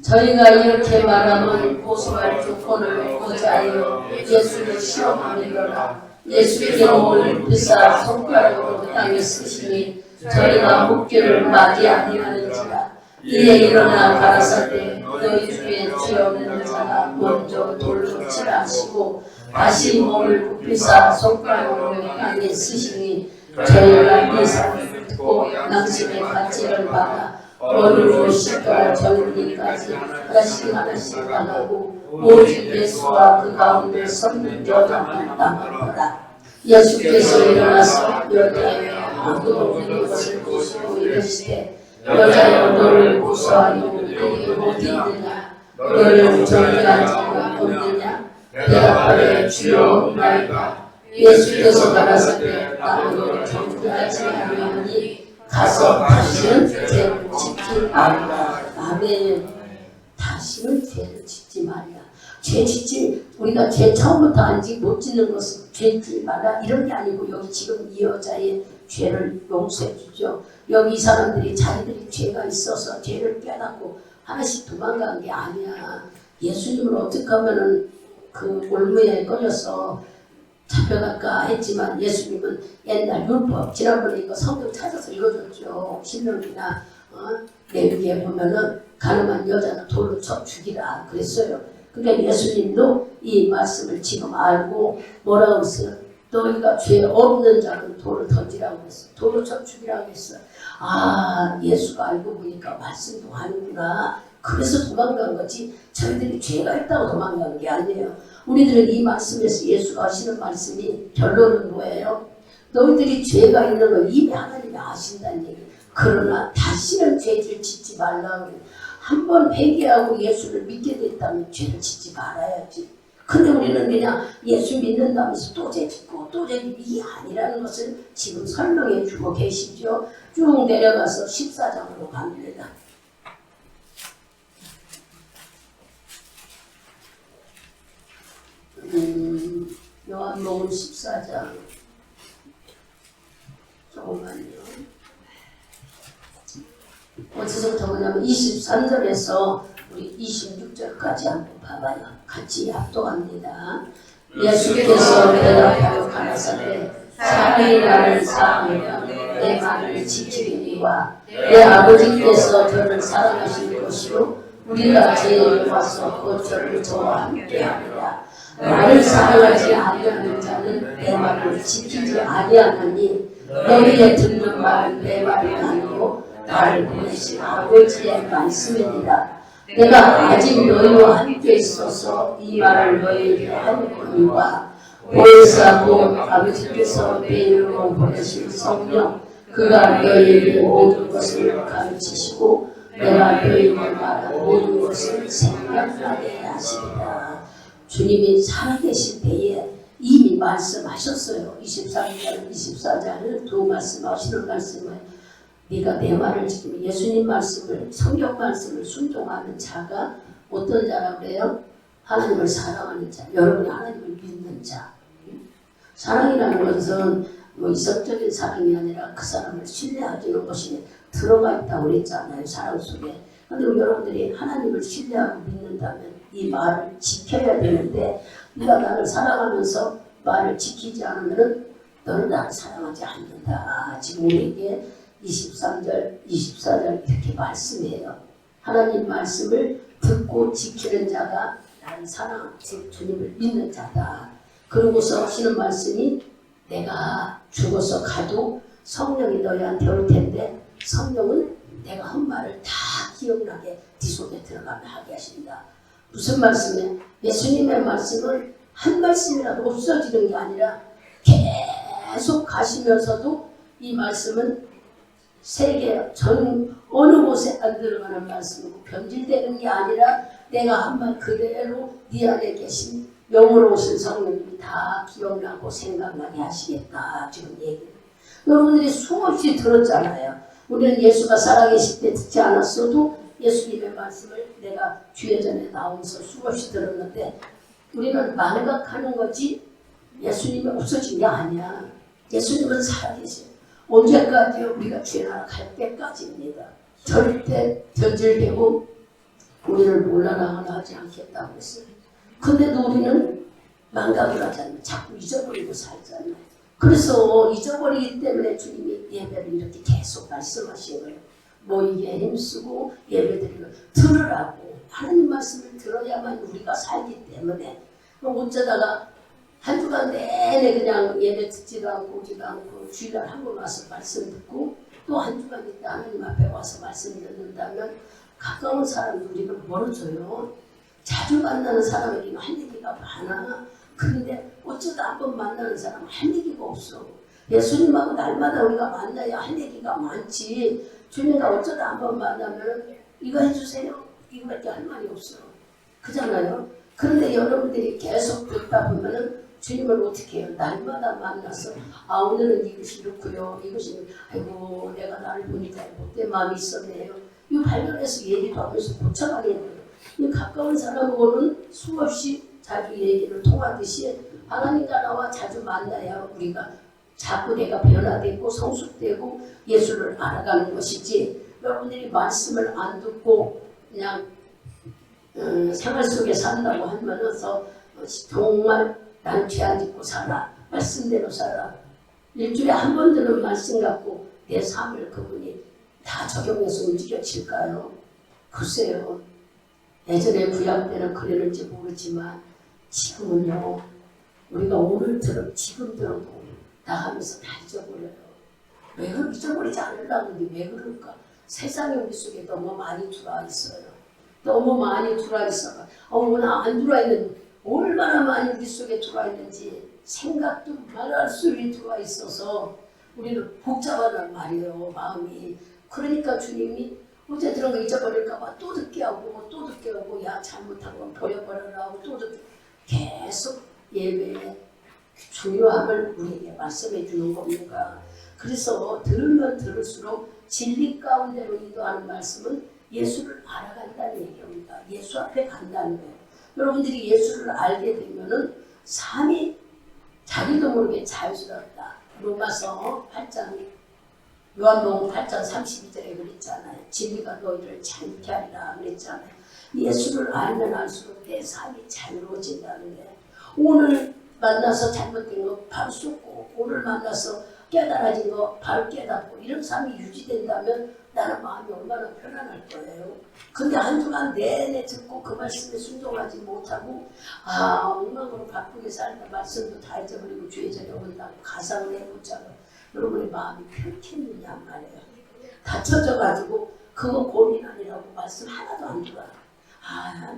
저희가 이렇게 말하면 고소할 조건을 얻고자 하여 예수를 시험하려라. 예수께 몸을 비싸 손가락으로 땅에 쓰시니 저희가 묵기를 맞이 아니하는지라. 이에 일어나 가라사대 너희 중에 죄 없는 자가 먼저 돌로 치라 하시고 다시 몸을 굽히사 손가락으로 땅에 쓰시니 저희가 이 사람을 듣고 양심의 가치를 받아 어느 시가 정리까지 하나씩 당하고 오직 예수와 그 가운데 섰는 여자만 남았더라. 예수께서 일어나서 여자여 아무도 없는 것을 보시고 이르시되 여자여 너를 고소하여 그들이 어디 있느냐 너를 정죄한 자가 없느냐 대답하되 주여 없나이다. 예수께서 가라사대 나는 너를 정죄하지 아니하니 가서 다시는 죄를 짓지 말라. 아멘. 다시는 죄를 짓지 말라. 죄 짓지 우리가 죄 처음부터 한지 못 짓는 것은 죄 짓지 말라 이런 게 아니고 여기 지금 이 여자의 죄를 용서해 주죠. 여기 이 사람들이 자기들이 죄가 있어서 죄를 깨닫고 하나씩 도망간 게 아니야. 예수님을 어떻게 하면은 그 올무에 걸려서 잡혀갈까 했지만 예수님은 옛날 율법 지난번에 이거 성경 찾아서 읽어줬죠. 신명기나 레위기에 보면은 가늠한 여자는 돌로 쳐 죽이라 그랬어요. 그러니까 예수님도 이 말씀을 지금 알고 뭐라고 했어요? 너희가 죄 없는 자는 돌을 던지라고 했어. 돌로 쳐 죽이라고 했어. 아, 예수가 알고 보니까 말씀도 하는구나. 그래서 도망간 거지 저희들이 죄가 있다고 도망간 게 아니에요. 우리들은 이 말씀에서 예수가 하시는 말씀이 결론은 뭐예요? 너희들이 죄가 있는 걸 이미 하나님이 아신다는 얘기. 그러나 다시는 죄를 짓지 말라고. 한번 회개하고 예수를 믿게 됐다면 죄를 짓지 말아야지. 근데 우리는 그냥 예수 믿는다면서 또 죄 짓고 또 죄 짓고 이게 아니라는 것을 지금 설명해 주고 계시죠. 쭉 내려가서 14장으로 갑니다. 요한복음 14장 조금만요. 어디서부터 보냐면 23절에서 우리 26절까지 한번 봐봐요. 같이 합독합니다. 예수께서 대답하여 가라사대 사람이 나를 사랑하면 내 말을 지키리니와 내 아버지께서 저를 사랑하신 것이요 우리가 제일 와서 그 저를 저와 함께하리라. 나를 사랑하지 아니하는 자는 내 말을 지키지 아니하나니 너희의 듣는 말은 내 말이 아니요 나를 보내신 아버지의 말씀이니라. 내가 아직 너희와 함께 있어서 이 말을 너희에게 하노니와 보혜사고 아버지께서 내 이름으로 보내신 성령 그가 너희에게 모든 것을 가르치시고 내가 너희에게 말한 모든 것을 생각나게 하시리라. 주님이 살아계실 때에 이미 말씀하셨어요. 24장을 두 말씀하시는 말씀을 네가 내 말을 지키면 예수님 말씀을 성경 말씀을 순종하는 자가 어떤 자라고 그래요? 하나님을 사랑하는 자, 여러분이 하나님을 믿는 자. 사랑이라는 것은 뭐 이성적인 사랑이 아니라 그 사람을 신뢰하는 것이 들어가 있다고 그랬잖아요. 사랑 속에. 근데 여러분들이 하나님을 신뢰하고 믿는다면 이 말을 지켜야 되는데 네가 나를 사랑하면서 말을 지키지 않으면 너는 나를 사랑하지 않는다. 지금 우리에게 23절, 24절 이렇게 말씀해요. 하나님 말씀을 듣고 지키는 자가 나를 사랑하는 주님을 믿는 자다. 그러고서 하시는 말씀이 내가 죽어서 가도 성령이 너희한테 올 텐데 성령은 내가 한 말을 다 기억나게 네 속에 들어가게 하게 하신다. 무슨 말씀이에요? 예수님의 말씀은 한 말씀이라도 없어지는 게 아니라 계속 가시면서도 이 말씀은 세계 전 어느 곳에 안 들어가는 말씀이고 변질되는 게 아니라 내가 한 말 그대로 네 안에 계신 영으로 오신 성령님이 다 기억나고 생각나게 하시겠다. 지금 얘기를. 여러분들이 수없이 들었잖아요. 우리는 예수가 살아계실 때 듣지 않았어도 예수님의 말씀을 내가 주예전에 나오면서 수없이 들었는데 우리는 망각하는 거지 예수님이 없어진 게 아니야. 예수님은 살아계세요. 언제까지 우리가 주의 나라 갈 때까지입니다. 절대 변질되고 우리를 몰라나가나 하지 않겠다고 했어요. 근데도 우리는 망각을 하잖아요. 자꾸 잊어버리고 살잖아요. 그래서 잊어버리기 때문에 주님이 예배를 이렇게 계속 말씀하신 거예요. 모이기에 힘쓰고 예배드리고 들으라고. 하나님 말씀을 들어야만 우리가 살기 때문에 어쩌다가 한 주간 내내 그냥 예배 듣지도 않고 오지도 않고 주일날 한 번 와서 말씀 듣고 또 한 주간 있다 하나님 앞에 와서 말씀 듣는다면 가까운 사람도 우리가 멀어져요. 자주 만나는 사람에게는 할 얘기가 많아. 그런데 어쩌다 한 번 만나는 사람은 할 얘기가 없어. 예수님하고 날마다 우리가 만나야 할 얘기가 많지. 주님과 어쩌다 한 번 만나면 이거 해주세요. 이거밖에 할 말이 없어. 그잖아요. 그런데 여러분들이 계속 듣다 보면은 주님을 어떻게 해요? 날마다 만나서 오늘은 이것이 이렇고요. 이것이 아이고 내가 나를 보니까 못된 마음이 있었네요. 이거 발견해서 얘기도 하면서 고쳐가는 거예요. 이 가까운 사람하고는 수없이 자주 얘기를 통하듯이 하나님과 나와 자주 만나야 우리가 자꾸 내가 변화되고 성숙되고 예수를 알아가는 것이지 여러분들이 말씀을 안 듣고 그냥 생활 속에 산다고 하면서 정말 난 죄 안 짓고 살아. 말씀대로 살아. 일주일에 한 번 들은 말씀 갖고 내 삶을 그분이 다 적용해서 움직여질까요? 글쎄요. 예전에 구약 때는 그랬는지 모르지만 지금은요. 우리가 오늘 지금 들어도 나가면서 다 잊어버려요. 왜 잊어버리지 않으려고 하는데 왜 그럴까? 세상이 우리 속에 너무 많이 들어와 있어요. 너무 많이 들어와 있어요. 나 안 들어와 있는 얼마나 많이 우리 속에 들어와 있는지 생각도 말할 수 없이 들어와 있어서 우리는 복잡하단 말이에요. 마음이. 그러니까 주님이 어제 들은 거 잊어버릴까 봐 또 듣게 하고 또 듣게 하고 야 잘못한 건 버려버려라 하고 또 듣게 계속 예배의 중요함을 우리에게 말씀해 주는 겁니다. 그래서 들으면 들을수록 진리 가운데로 인도하는 말씀은 예수를 알아간다는 얘기입니다. 예수 앞에 간다는 거예요. 여러분들이 예수를 알게 되면은 삶이 자기도 모르게 자유스럽다. 로마서 8장 요한복음 8장 32절에 그랬잖아요. 진리가 너희를 자유케 하리라 그랬잖아요. 예수를 알면 알수록 내 삶이 자유로워진다는 거예요. 오늘 만나서 잘못된 거 바로 쏟고 오늘 만나서 깨달아진 거 바로 깨닫고 이런 삶이 유지된다면 나는 마음이 얼마나 편안할 거예요. 근데 한 주간 내내 듣고 그 말씀에 순종하지 못하고 엉망으로 바쁘게 살다 말씀도 다 잊어버리고 주의자에 온다고 가상을 해보자고 여러분의 마음이 편했느냐 말이에요. 다쳐져가지고 그거 고민 아니라고 말씀 하나도 안 들어요.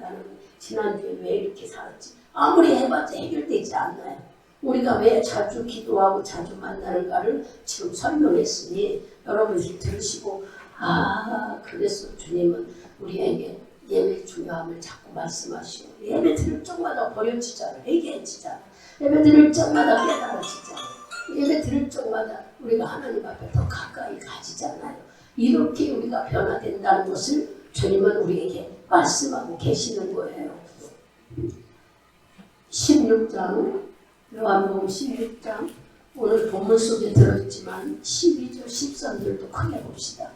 나는 지난주에 왜 이렇게 살았지? 아무리 해봤자 해결되지 않나요? 우리가 왜 자주 기도하고 자주 만나는가를 지금 설명했으니 여러분이 들으시고 그래서 주님은 우리에게 예배 중요함을 자꾸 말씀하시고 예배 드릴 적마다 버려지잖아요. 회개해지잖아요. 예배 드릴 적마다 깨달아지잖아요. 예배 드릴 적마다 우리가 하나님 앞에 더 가까이 가지잖아요. 이렇게 우리가 변화된다는 것을 주님은 우리에게 말씀하고 계시는 거예요. 16장 요한복음 16장 오늘 본문 속에 들어있지만 12절 13절도 크게 봅시다.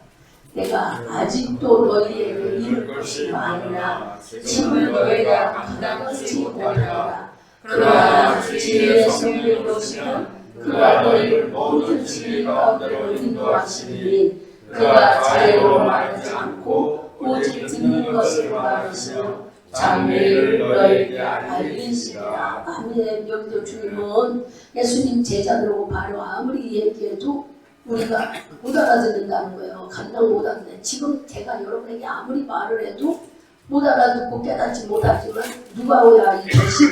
내가 아직도 너희에게 이를 것이 많으나 짐을 너희가 감당하지 못하리라. 그러나 주의 성령이 오시면 그가 너희를 모든 진리 가운데로 인도하시니 그가 자유로 말하지 않고 오직 듣는 것을 말하시며 장래를 너희에게 알리시리라. 아멘. 여기도 주님은 예수님 제자들하고 바로 아무리 얘기해도 우리가 못 알아듣는다는 거예요. 감당 못 하는데 지금 제가 여러분에게 아무리 말을 해도 못 알아듣고 깨닫지 못하지만 누가 오야 이것이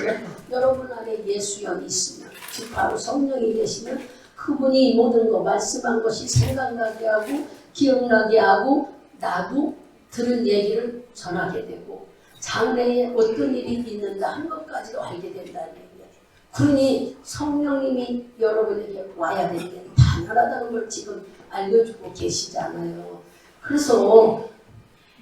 여러분 안에 예수 영이 있으면 즉 바로 성령이 계시면 그분이 모든 거 말씀한 것이 생각나게 하고 기억나게 하고 나도 들은 얘기를 전하게 되고 장래에 어떤 일이 있는가 한 것까지도 알게 된다는 얘기예요. 그러니 성령님이 여러분에게 와야 되는 게 당연하다는 걸 지금 알려주고 계시잖아요. 그래서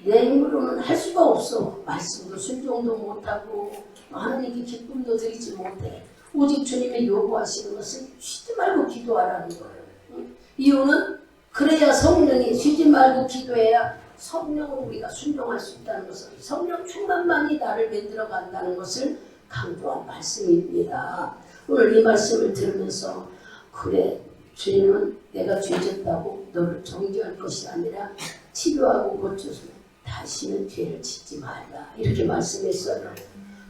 내 힘으로는 할 수가 없어. 말씀도 순종도 못하고 하나님께 기쁨도 드리지 못해. 오직 주님의 요구하시는 것은 쉬지 말고 기도하라는 거예요. 이유는 그래야 성령이 쉬지 말고 기도해야 성령으로 우리가 순종할 수 있다는 것을 성령 충만만이 나를 만들어 간다는 것을 강조한 말씀입니다. 오늘 이 말씀을 들으면서 그래 주님은 내가 죄졌다고 너를 정죄할 것이 아니라 치료하고 고쳐서 다시는 죄를 짓지 말라 이렇게 말씀했어요.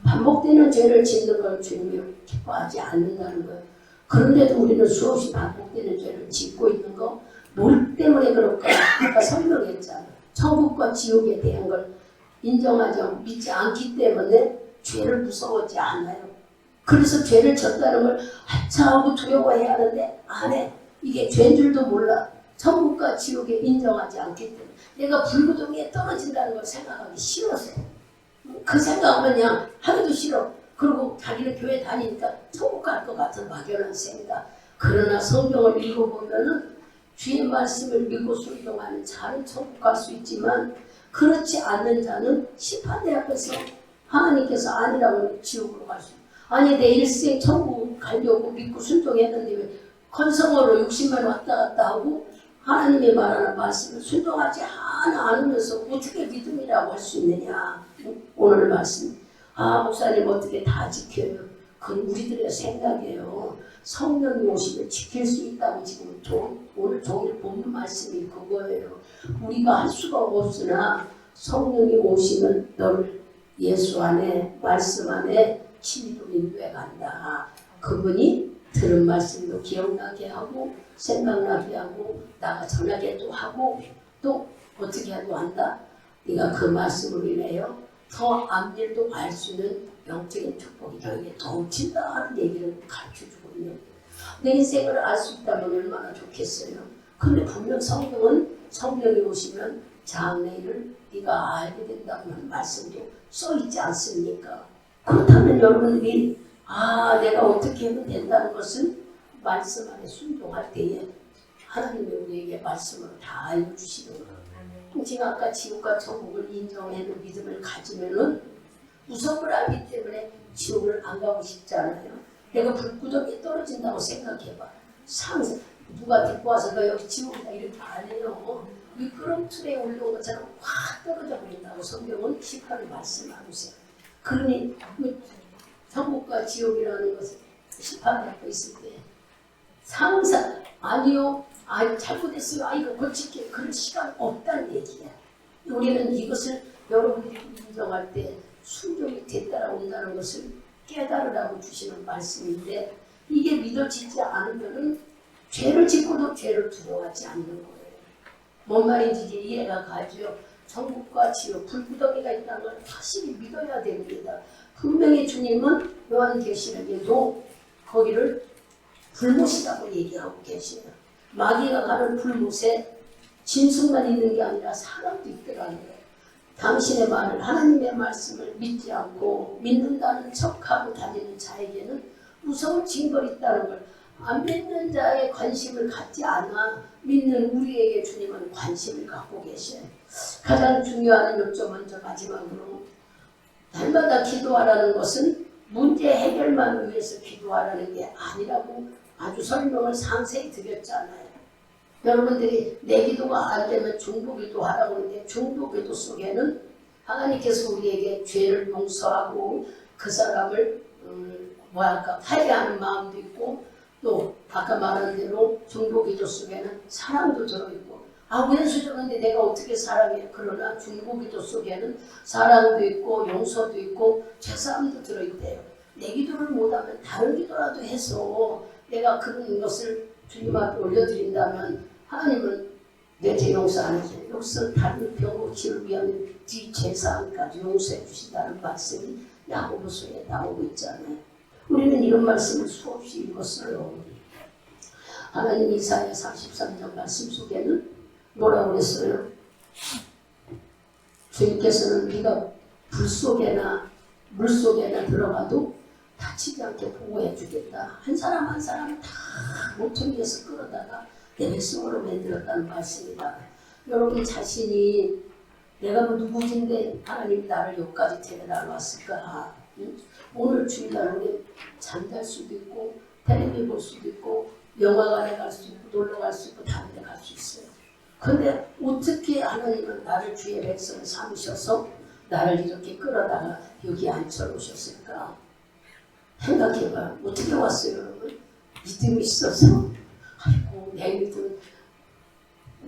반복되는 죄를 짓는 걸 주님이 기뻐하지 않는다는 거예요. 그런데도 우리는 수없이 반복되는 죄를 짓고 있는 거 뭘 때문에 그럴까? 아까 설명했잖아. 천국과 지옥에 대한 걸 인정하지 않고 믿지 않기 때문에 죄를 무서워하지 않아요. 그래서 죄를 졌다는 걸 하차하고 두려워해야 하는데 안 해. 이게 죄인 줄도 몰라. 천국과 지옥에 인정하지 않기 때문에 내가 불구덩이에 떨어진다는 걸 생각하기 싫어서 그 생각하면 그냥 하기도 싫어. 그리고 자기는 교회 다니니까 천국 갈 것 같은 막연한 생각. 그러나 성경을 읽어보면은 주의 말씀을 믿고 순종하는 자는 천국 갈 수 있지만 그렇지 않는 자는 심판대 앞에서 하나님께서 아니라고 지옥으로 갈 수 있어요. 아니 내 일생 천국 가려고 믿고 순종했는데 왜 건성으로 60만 왔다 갔다 하고 하나님의 말하는 말씀을 순종하지 않으면서 어떻게 믿음이라고 할 수 있느냐. 오늘 말씀 목사님 어떻게 다 지켜요. 그건 우리들의 생각이에요. 성령이 오시면 지킬 수 있다고 지금 오늘 종일 본문 말씀이 그거예요. 우리가 할 수가 없으나 성령이 오시면 너를 예수 안에 말씀 안에 진리로 인도해 간다. 그분이 들은 말씀도 기억나게 하고 생각나게 하고 나가 전하게도 하고 또 어떻게 하도 한다. 네가 그 말씀으로 인하여 더 앞일도 알 수 있는 영적인 축복이 너에게 더욱친다 하는 얘기를 가르쳐주고 있는 내 인생을 알 수 있다면 얼마나 좋겠어요. 근데 분명 성령이 오시면 장래를 네가 알게 된다는 말씀도 써있지 않습니까? 그렇다면 여러분들이 내가 어떻게 하면 된다는 것은 말씀 안에 순종할 때에 하나님이 우리에게 말씀으로 다 알려주시는 거예요. 제가 아까 지옥과 천국을 인정하는 믿음을 가지면은 무서움을 알기 때문에 지옥을 안 가고 싶지 않아요. 내가 불구덩이에 떨어진다고 생각해봐. 상상 누가 데리고 와서 너 여기 지옥이다 이렇게 안 해요. 미끄럼틀에 올라온 것처럼 확 떨어져 버린다고 성경은 시편을 말씀하고 있어요. 그러니 천국과 지옥이라는 것을 심판받고 있을 때 상상 아니요. 잘못했어요. 이거 고칠게. 그럴 시간 없다는 얘기야. 우리는 이것을 여러분들이 인정할 때 순종이 되따라 온다는 것을 깨달으라고 주시는 말씀인데 이게 믿어지지 않으면은 죄를 짓고도 죄를 두려워하지 않는 거예요. 뭔 말인지 이제 이해가 가죠. 천국과 지옥, 불구덩이가 있다는 걸 확실히 믿어야 됩니다. 분명히 주님은 요한계시록에도 거기를 불못이라고 얘기하고 계시네요. 마귀가 가는 불못에 짐승만 있는 게 아니라 사람도 있더라는 거예요. 당신의 말을 하나님의 말씀을 믿지 않고 믿는다는 척하고 다니는 자에게는 무서운 징벌이 있다는 걸 안 믿는 자의 관심을 갖지 않아 믿는 우리에게 주님은 관심을 갖고 계셔요. 가장 중요한 요점 먼저 마지막으로 날마다 기도하라는 것은 문제 해결만 위해서 기도하라는 게 아니라고 아주 설명을 상세히 드렸잖아요. 여러분들이 내 기도가 안 되면 중보기도 하라고 하는데 중보기도 속에는 하나님께서 우리에게 죄를 용서하고 그 사람을 화해하는 마음도 있고 또 아까 말한 대로 중보기도 속에는 사랑도 들어있고 왼수 줬는데 내가 어떻게 사랑해. 그러나 중보기도 속에는 사랑도 있고 용서도 있고 죄사함도 들어있대요. 내 기도를 못하면 다른 기도라도 해서 내가 그런 것을 주님 앞에 올려드린다면 하나님은 내 죄 용서 안 해줘요. 여기서 다른 병 고치를 위한 네 죄사함까지 용서해 주신다는 말씀이 야고보서에 나오고 있잖아요. 우리는 이런 말씀을 수없이 읽었어요. 하나님 이사야 43장 말씀 속에는 뭐라고 그랬어요? 주님께서는 네가 불 속에나 물 속에나 들어가도 다치지 않게 보호해 주겠다. 한 사람 한 사람 다 모퉁이에서 끌어다가 내 백성으로 만들었다는 말씀이다. 여러분 자신이 내가 뭐 누구인데 하나님이 나를 여기까지 데려다 놨을까? 오늘 주일날 우리 잠잘 수도 있고 텔레비 볼 수도 있고 영화관에 갈 수 있고 놀러 갈 수 있고 다른 데 갈 수 있어요. 근데 어떻게 하나님은 나를 주의 백성을 삼으셔서 나를 이렇게 끌어다가 여기 앉혀놓으셨을까? 생각해봐. 어떻게 왔어요 여러분? 믿음이 있어서? 아이고 내 믿음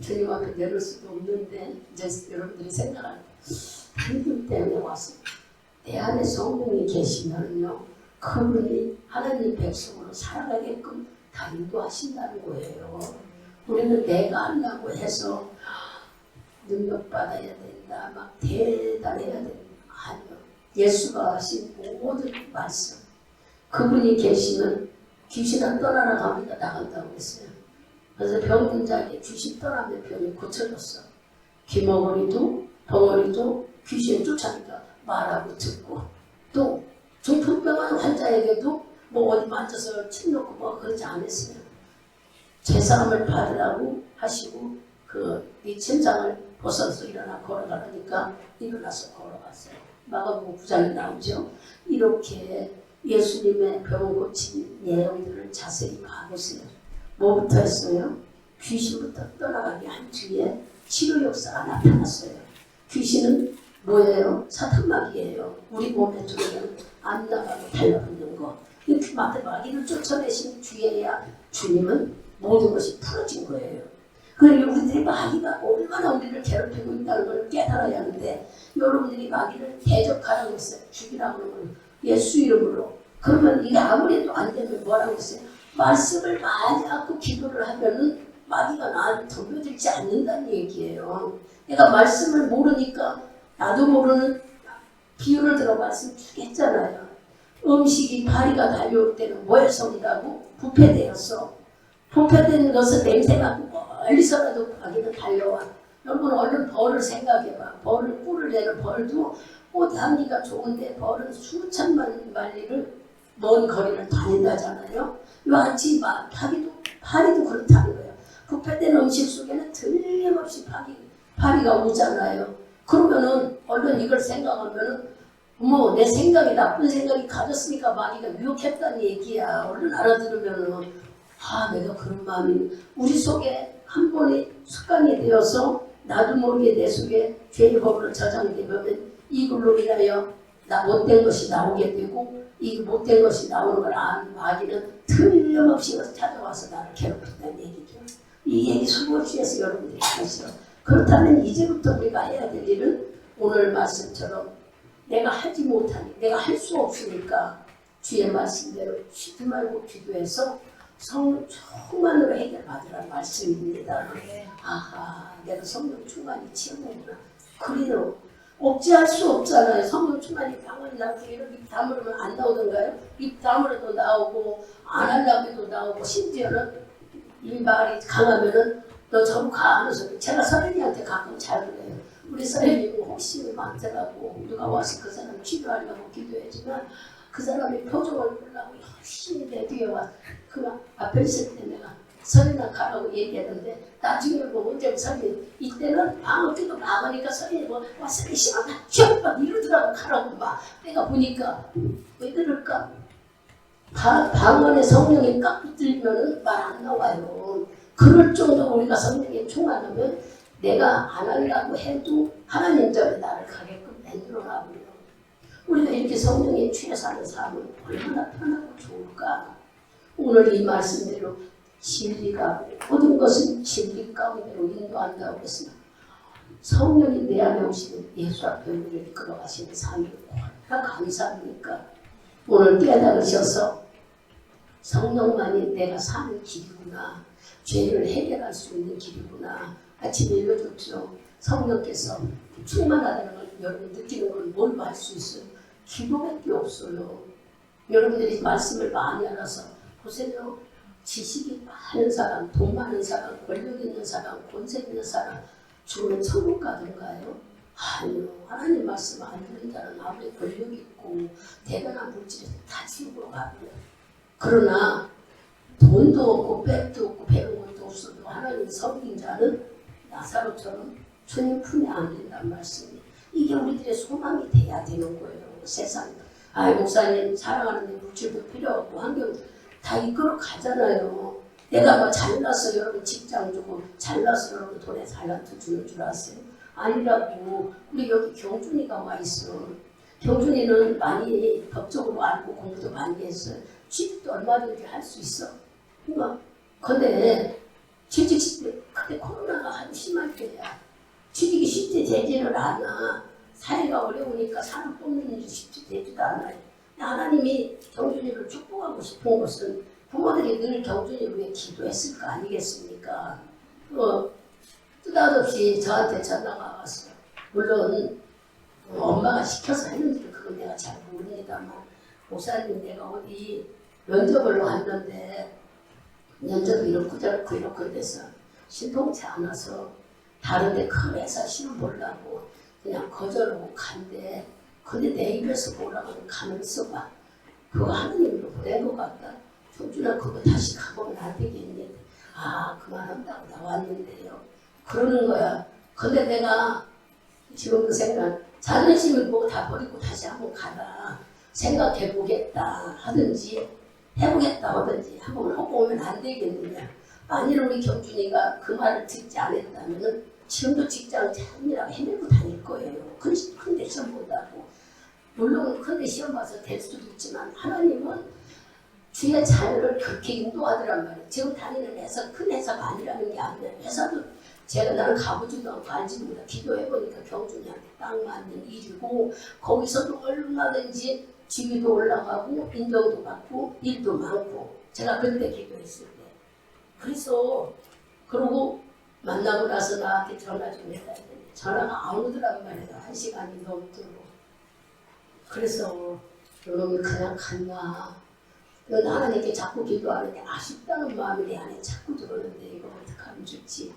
주님 앞에 내놓을 수도 없는데 이제 여러분들이 생각할 때 믿음 때문에 왔어요. 내 안에 성령이 계시면요 그분이 하나님 백성으로 살아가게끔 다 인도하신다는 거예요. 우리는 내가 하려고 해서 능력받아야 된다 막 대단해야 된다. 아니요. 예수가 하신 모든 말씀 그분이 계시면 귀신은 떠나라 가면 나간다고 했어요. 그래서 병든 자에게 귀신 떠나면 병이 고쳐졌어. 귀머거리도 덩어리도 귀신 쫓아니까 말하고 듣고 또 중풍병원 환자에게도 뭐 어디 만져서 침 놓고 뭐 그러지 않았어요. 제사함을 받으라고 하시고 이 침상을 벗어서 일어나 걸어가라니까 일어나서 걸어갔어요. 마가복음 9장에 나오죠. 이렇게 예수님의 병 고친 내용들을 자세히 봐보세요. 뭐부터 했어요? 귀신부터 떠나가게 한 뒤에 치료 역사가 나타났어요. 귀신은 뭐예요? 사탄마귀예요. 우리 몸에 들어오면 안 나가고 달라붙는 거. 이렇게 마귀를 쫓아내신 뒤에야 주님은 모든 것이 풀어진 거예요. 그리고 우리들이 마귀가 얼마나 우리를 괴롭히고 있다는 걸 깨달아야 하는데 여러분들이 마귀를 대적하라고 했어요. 죽이라고 하는 예수 이름으로. 그러면 이게 아무래도 안 되면 뭐라고 했어요? 말씀을 많이 갖고 기도를 하면은 마귀가 나한테 덤벼들지 않는다는 얘기예요. 내가 말씀을 모르니까 나도 모르는 비유를 들어 말씀 주겠잖아요. 음식이 파리가 달려올 때는 뭐에서 온다고? 부패되었어. 부패된 것은 냄새가 멀리서라도 마귀는 달려와. 여러분 얼른 벌을 생각해봐. 벌을 꿀을 내는 벌도 꽃향기가 좋은데 벌은 수천만 마리를 먼 거리를 다닌다잖아요. 이같이 파리도 그렇다는 거예요. 부패된 음식 속에는 틀림없이 파리가 오잖아요. 그러면은 얼른 이걸 생각하면은 뭐 내 생각이 나쁜 생각이 가졌으니까 마귀가 유혹했다는 얘기야. 얼른 알아들으면은 내가 그런 마음이 우리 속에 한 번의 습관이 되어서 나도 모르게 내 속에 죄의 법으로 저장되면 이걸로 인하여 나 못된 것이 나오게 되고 이 못된 것이 나오는 걸 아는 마귀는 틀림없이 찾아와서 나를 괴롭힌다는 얘기죠. 이 얘기 수없이 해서 여러분들이 하시죠. 그렇다면 이제부터 우리가 해야 될 일은 오늘 말씀처럼 내가 하지 못하니 내가 할 수 없으니까 주의 말씀대로 쉬지 말고 기도해서 성령 충만으로 해결받으라는 말씀입니다. 내가 성령 충만이 치우는구나. 그래도 억제할 수 없잖아요. 성령 충만이 당연히 나고 이런 입 다물으면 안 나오던가요? 입 다물어도 나오고 안 하려고 해도 나오고 심지어는 이 말이 강하면은 너 저로 가 하면서 제가 서린이한테 가끔 잘 그래요. 우리 서린이 혹시 많더라고 누가 와서 그 사람 치료하려고 기도해주면 그 사람이 표정을 보려고 열심히 내 뒤에 와 그 앞에 있을 때 내가 서린아 가라고 얘기했는데 나중에 뭐 언제 서린 이때는 방어기도 막으니까 서린이 서린이 심하다 막 이러더라고 가라고 막 내가 보니까 왜 그럴까? 방언에 성령이 깍 붙들면은 말 안 나와요. 그럴 정도 우리가 성령에 충만하면 내가 안 하려고 해도 하나님 전에 나를 가게끔 만들어놔버려. 우리가 이렇게 성령에 취해 사는 삶은 얼마나 편하고 좋을까. 오늘 이 말씀대로 진리가 모든 것은 진리 가운데로 인도한다고 했습니다. 성령이 내 안에 오시는 예수 앞에 우리를 이끌어가시는 삶이 얼마나 감사합니까. 오늘 깨달으셔서 성령만이 내가 사는 길이구나, 죄를 해결할 수 있는 길이구나. 아침에 읽어줬죠. 성령께서 충만하다는 걸 여러분 느끼는 건 뭘로 할 수 있어요? 기도밖에 없어요. 여러분들이 말씀을 많이 알아서 보세요. 지식이 많은 사람, 돈 많은 사람, 권력 있는 사람, 권세 있는 사람 주는 천국 가던가요? 아니요. 하나님 말씀 안 듣는 자는 아무리 권력 있고 대단한 물질에서 다 지옥으로 가고요. 그러나 돈도 없고 백도 없고 배운 것도 없어도 하나님 섬긴 자는 나사로처럼 주님 품에 안긴다는 말씀이, 이게 우리들의 소망이 돼야 되는 거예요. 세상에. 목사님 사랑하는데 물질도 필요 없고 환경 다 이끌어 가잖아요. 내가 뭐 잘나서 여러분 직장 주고 잘나서 여러분 돈에 달란트 주는 줄 아세요? 아니라고. 우리 여기 경준이가 와 있어. 경준이는 많이 법적으로 알고 공부도 많이 했어요. 취직도 얼마든지 할 수 있어. 근데 취직 시대 그때 코로나가 아주 심할 때야. 취직이 쉽게 되지를 않아. 사회가 어려우니까 사람 뽑는 일이 쉽게 되지도 않아요. 하나님이 경준이를 축복하고 싶은 것은 부모들이 늘 경준이를 위해 기도했을 거 아니겠습니까? 뜻없이 저한테 전화가 왔어요. 물론 엄마가 시켜서 했는지 그건 내가 잘 모릅니다만, 목사님 내가 어디 면접을 왔는데 면접이 이렇고 저렇고 이렇고 돼서 신통치 않아서 다른데 큰 회사 시험 보려고 그냥 거절하고 간대. 근데 내 입에서 뭐라고 하면 가만 있어봐. 그거 하느님으로 보낸 것 같다. 경준아 그거 다시 가보면 안 되겠니? 그만한다고 나왔는데요. 그러는 거야. 근데 내가 지금 그 생각, 자존심을 뭐 다 버리고 다시 한번 가라. 생각해 보겠다 하든지 해보겠다 하든지 한번 하고 오면 안 되겠느냐. 만일 우리 경준이가 그 말을 듣지 않았다면 지금도 직장 잘이라고 헤매고 다닐 거예요. 큰데 시험 본다고. 물론 큰데 시험 봐서 될 수도 있지만 하나님은 주의 자녀를 그렇게 인도하더란 말이에요. 지금 다니는 회사 큰 회사가 아니라는 게 아니라 회사도 나는 가보지도 않고 알지도 못하고 기도해보니까 경준이한테 딱 맞는 일이고 거기서도 얼마든지 지위도 올라가고 인정도 받고 일도 많고 제가 그때 기도했을 때. 그래서 그러고 만나고 나서 나한테 전화 좀 해야 되는데 전화가 안 오더란 말이에요. 1시간이 넘도록. 그래서 여러분이 그냥 갔나. 하나님께 자꾸 기도하는데 아쉽다는 마음이 내 안에 자꾸 들었는데 이거 어떡하면 좋지.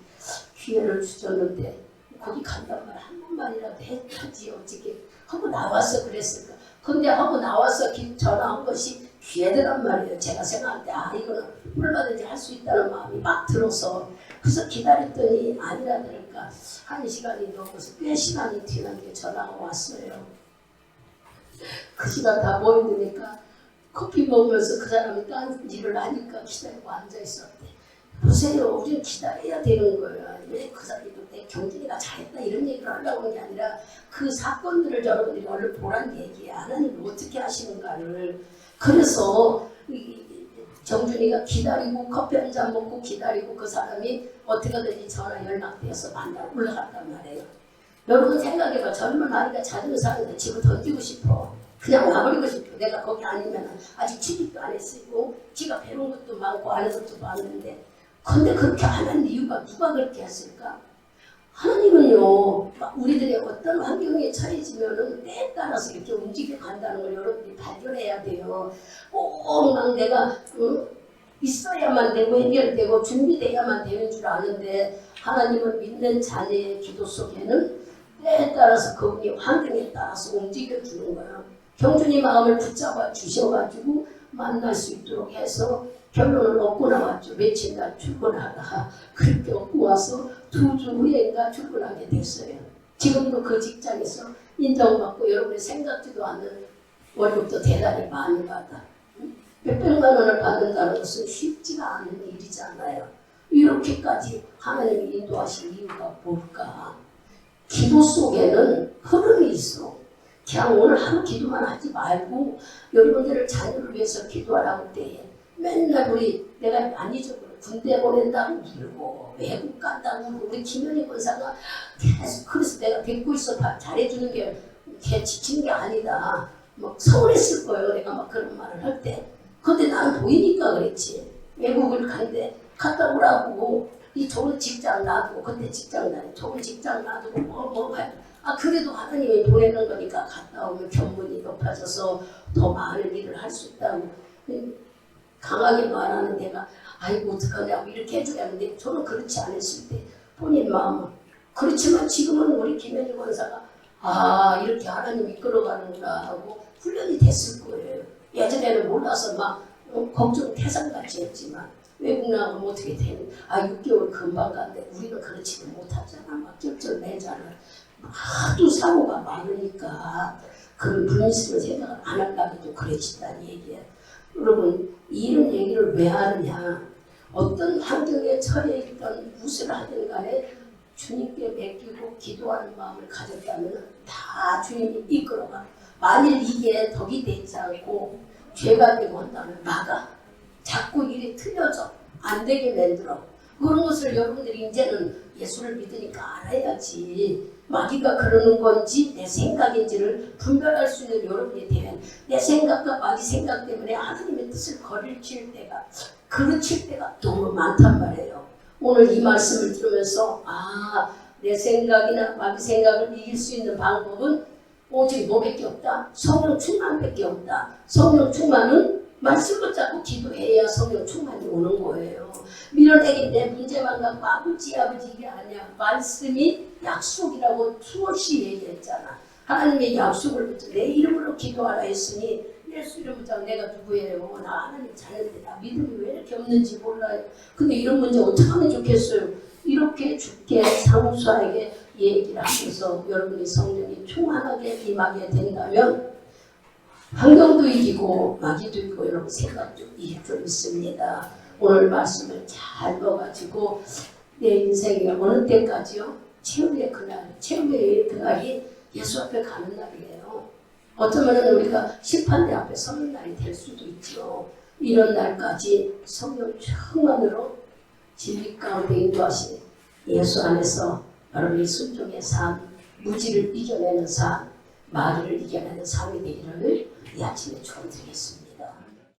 기회를 주셨는데 거기 간단 말 한 번만이라도 해야지 어떻게 하고 나와서 그랬을까. 근데 하고 나와서 전화한 것이 기회더란 말이에요. 제가 생각할 때 이거는 얼마든지 할 수 있다는 마음이 막 들어서 그래서 기다렸더니 아니라 그러니까 1시간이 넘어서 꽤 시간이 뒤는데 전화가 왔어요. 그 시간 다 모이니까 커피 먹으면서 그 사람이 딴 일을 하니까 기다리고 앉아있었대. 보세요. 우리는 기다려야 되는 거예요. 왜 그 사람이 내 경준이가 잘했다 이런 얘기를 하려고 하는 게 아니라 그 사건들을 여러분들이 얼른 보란 얘기야. 하나님이 어떻게 하시는가를. 그래서 정준이가 기다리고 커피 한 잔 먹고 기다리고 그 사람이 어떻게든지 전화 연락되어서 만나 올라갔단 말이에요. 여러분 생각해봐. 젊은 아이가 자전거 사는데 집을 던지고 싶어. 그냥 와버리고 싶어. 내가 거기 아니면 아직 취직도 안 했고 지가 배운 것도 많고 안 해서 또 많은데 근데 그렇게 하는 이유가 누가 그렇게 했을까? 하나님은요 우리들의 어떤 환경에 처해지면은 때에 따라서 이렇게 움직여 간다는 걸 여러분들이 발견해야 돼요. 막 내가 있어야만 되고 해결되고 준비돼야만 되는 줄 아는데 하나님은 믿는 자녀의 기도 속에는 때에 따라서 그분이 환경에 따라서 움직여 주는 거예요. 경준이 마음을 붙잡아 주셔가지고 만날 수 있도록 해서 결론을 얻고 나왔죠. 며칠 날 출근하다가 그렇게 얻고 와서 2주 후에인가 출근하게 됐어요. 지금도 그 직장에서 인정받고 여러분이 생각지도 않는 월급도 대단히 많이 받아. 몇백만 원을 받는다는 것은 쉽지가 않은 일이잖아요. 이렇게까지 하나님이 인도하신 이유가 뭘까? 기도 속에는 흐름이 있어. 그냥 오늘 하루 기도만 하지 말고 여러분들을 자녀를 위해서 기도하라고 때에 맨날 내가 안 잊어버려. 군대 보낸다고 울고 외국 간다고 울고 우리 김현희 권사가 계속 그래서 내가 데리고 있어 잘해주는 게 걔 지치는 게 아니다. 막 서운했을 거예요. 내가 막 그런 말을 할 때. 근데 나는 보이니까 그랬지. 외국을 가는데 갔다 오라고 이 좋은 직장 놔두고 그때 직장 다니 좋은 직장 놔두고 뭐 가야 그래도 하나님이 보내는 거니까 갔다 오면 견문이 높아져서 더 많은 일을 할 수 있다고 강하게 말하는 내가 아이고 어떡하냐고 이렇게 해줘야 하는데 저는 그렇지 않았을 때 본인 마음은 그렇지만 지금은 우리 김현희 권사가 이렇게 하나님 이끌어가는구나 하고 훈련이 됐을 거예요. 예전에는 몰라서 막 걱정 태산같이 했지만 외국 나가면 어떻게 되는 6개월 금방 간대. 우리는 그렇지도 못하잖아. 막 쩔쩔매잖아. 하도 사고가 많으니까 그런 불미스러운 생각을 안 하려고 그래진다는 얘기야. 여러분 이런 얘기를 왜 하느냐. 어떤 환경에 처해 있던 무엇을 하든 간에 주님께 맡기고 기도하는 마음을 가졌다면 다 주님이 이끌어가. 만일 이게 덕이 되지 않고 죄가 되고 한다면 막아. 자꾸 일이 틀려져. 안 되게 만들어. 그런 것을 여러분들이 이제는 예수를 믿으니까 알아야지. 마귀가 그러는 건지 내 생각인지를 분별할 수 있는 여러분이 되면 내 생각과 마귀 생각 때문에 하나님의 뜻을 거리칠 때가 그르칠 때가 너무 많단 말이에요. 오늘 이 말씀을 들으면서 내 생각이나 마귀 생각을 이길 수 있는 방법은 오직 뭐밖에 없다? 성령 충만밖에 없다. 성령 충만은 말씀 붙잡고 기도해야 성령 충만이 오는 거예요. 밀어내기 내 문제만 갖고 아버지 이게 아니야. 말씀이 약속이라고 수없이 얘기했잖아. 하나님의 약속을 붙여 내 이름으로 기도하라 했으니 예수 이름 붙잡고 내가 누구예요? 나 하나님 자녀인데 나 믿음이 왜 이렇게 없는지 몰라요. 근데 이런 문제 어떻게 하면 좋겠어요? 이렇게 죽게 상수하게 얘기를 하면서 여러분이 성령이 충만하게 임하게 된다면 환경도 이기고 마귀도 이기고 여러분 생각도 이길 줄 믿습니다. 오늘 말씀을 잘 넣어가지고 내 인생이 어느 때까지요? 최후의 그날이 예수 앞에 가는 날이에요. 어쩌면 우리가 심판대 앞에 서는 날이 될 수도 있죠. 이런 날까지 성령 충만으로 진리 가운데 인도하신 예수 안에서 여러분이 순종의 삶, 무지를 이겨내는 삶, 마귀를 이겨내는 삶이 되기를 이 아침에 축원드리겠습니다.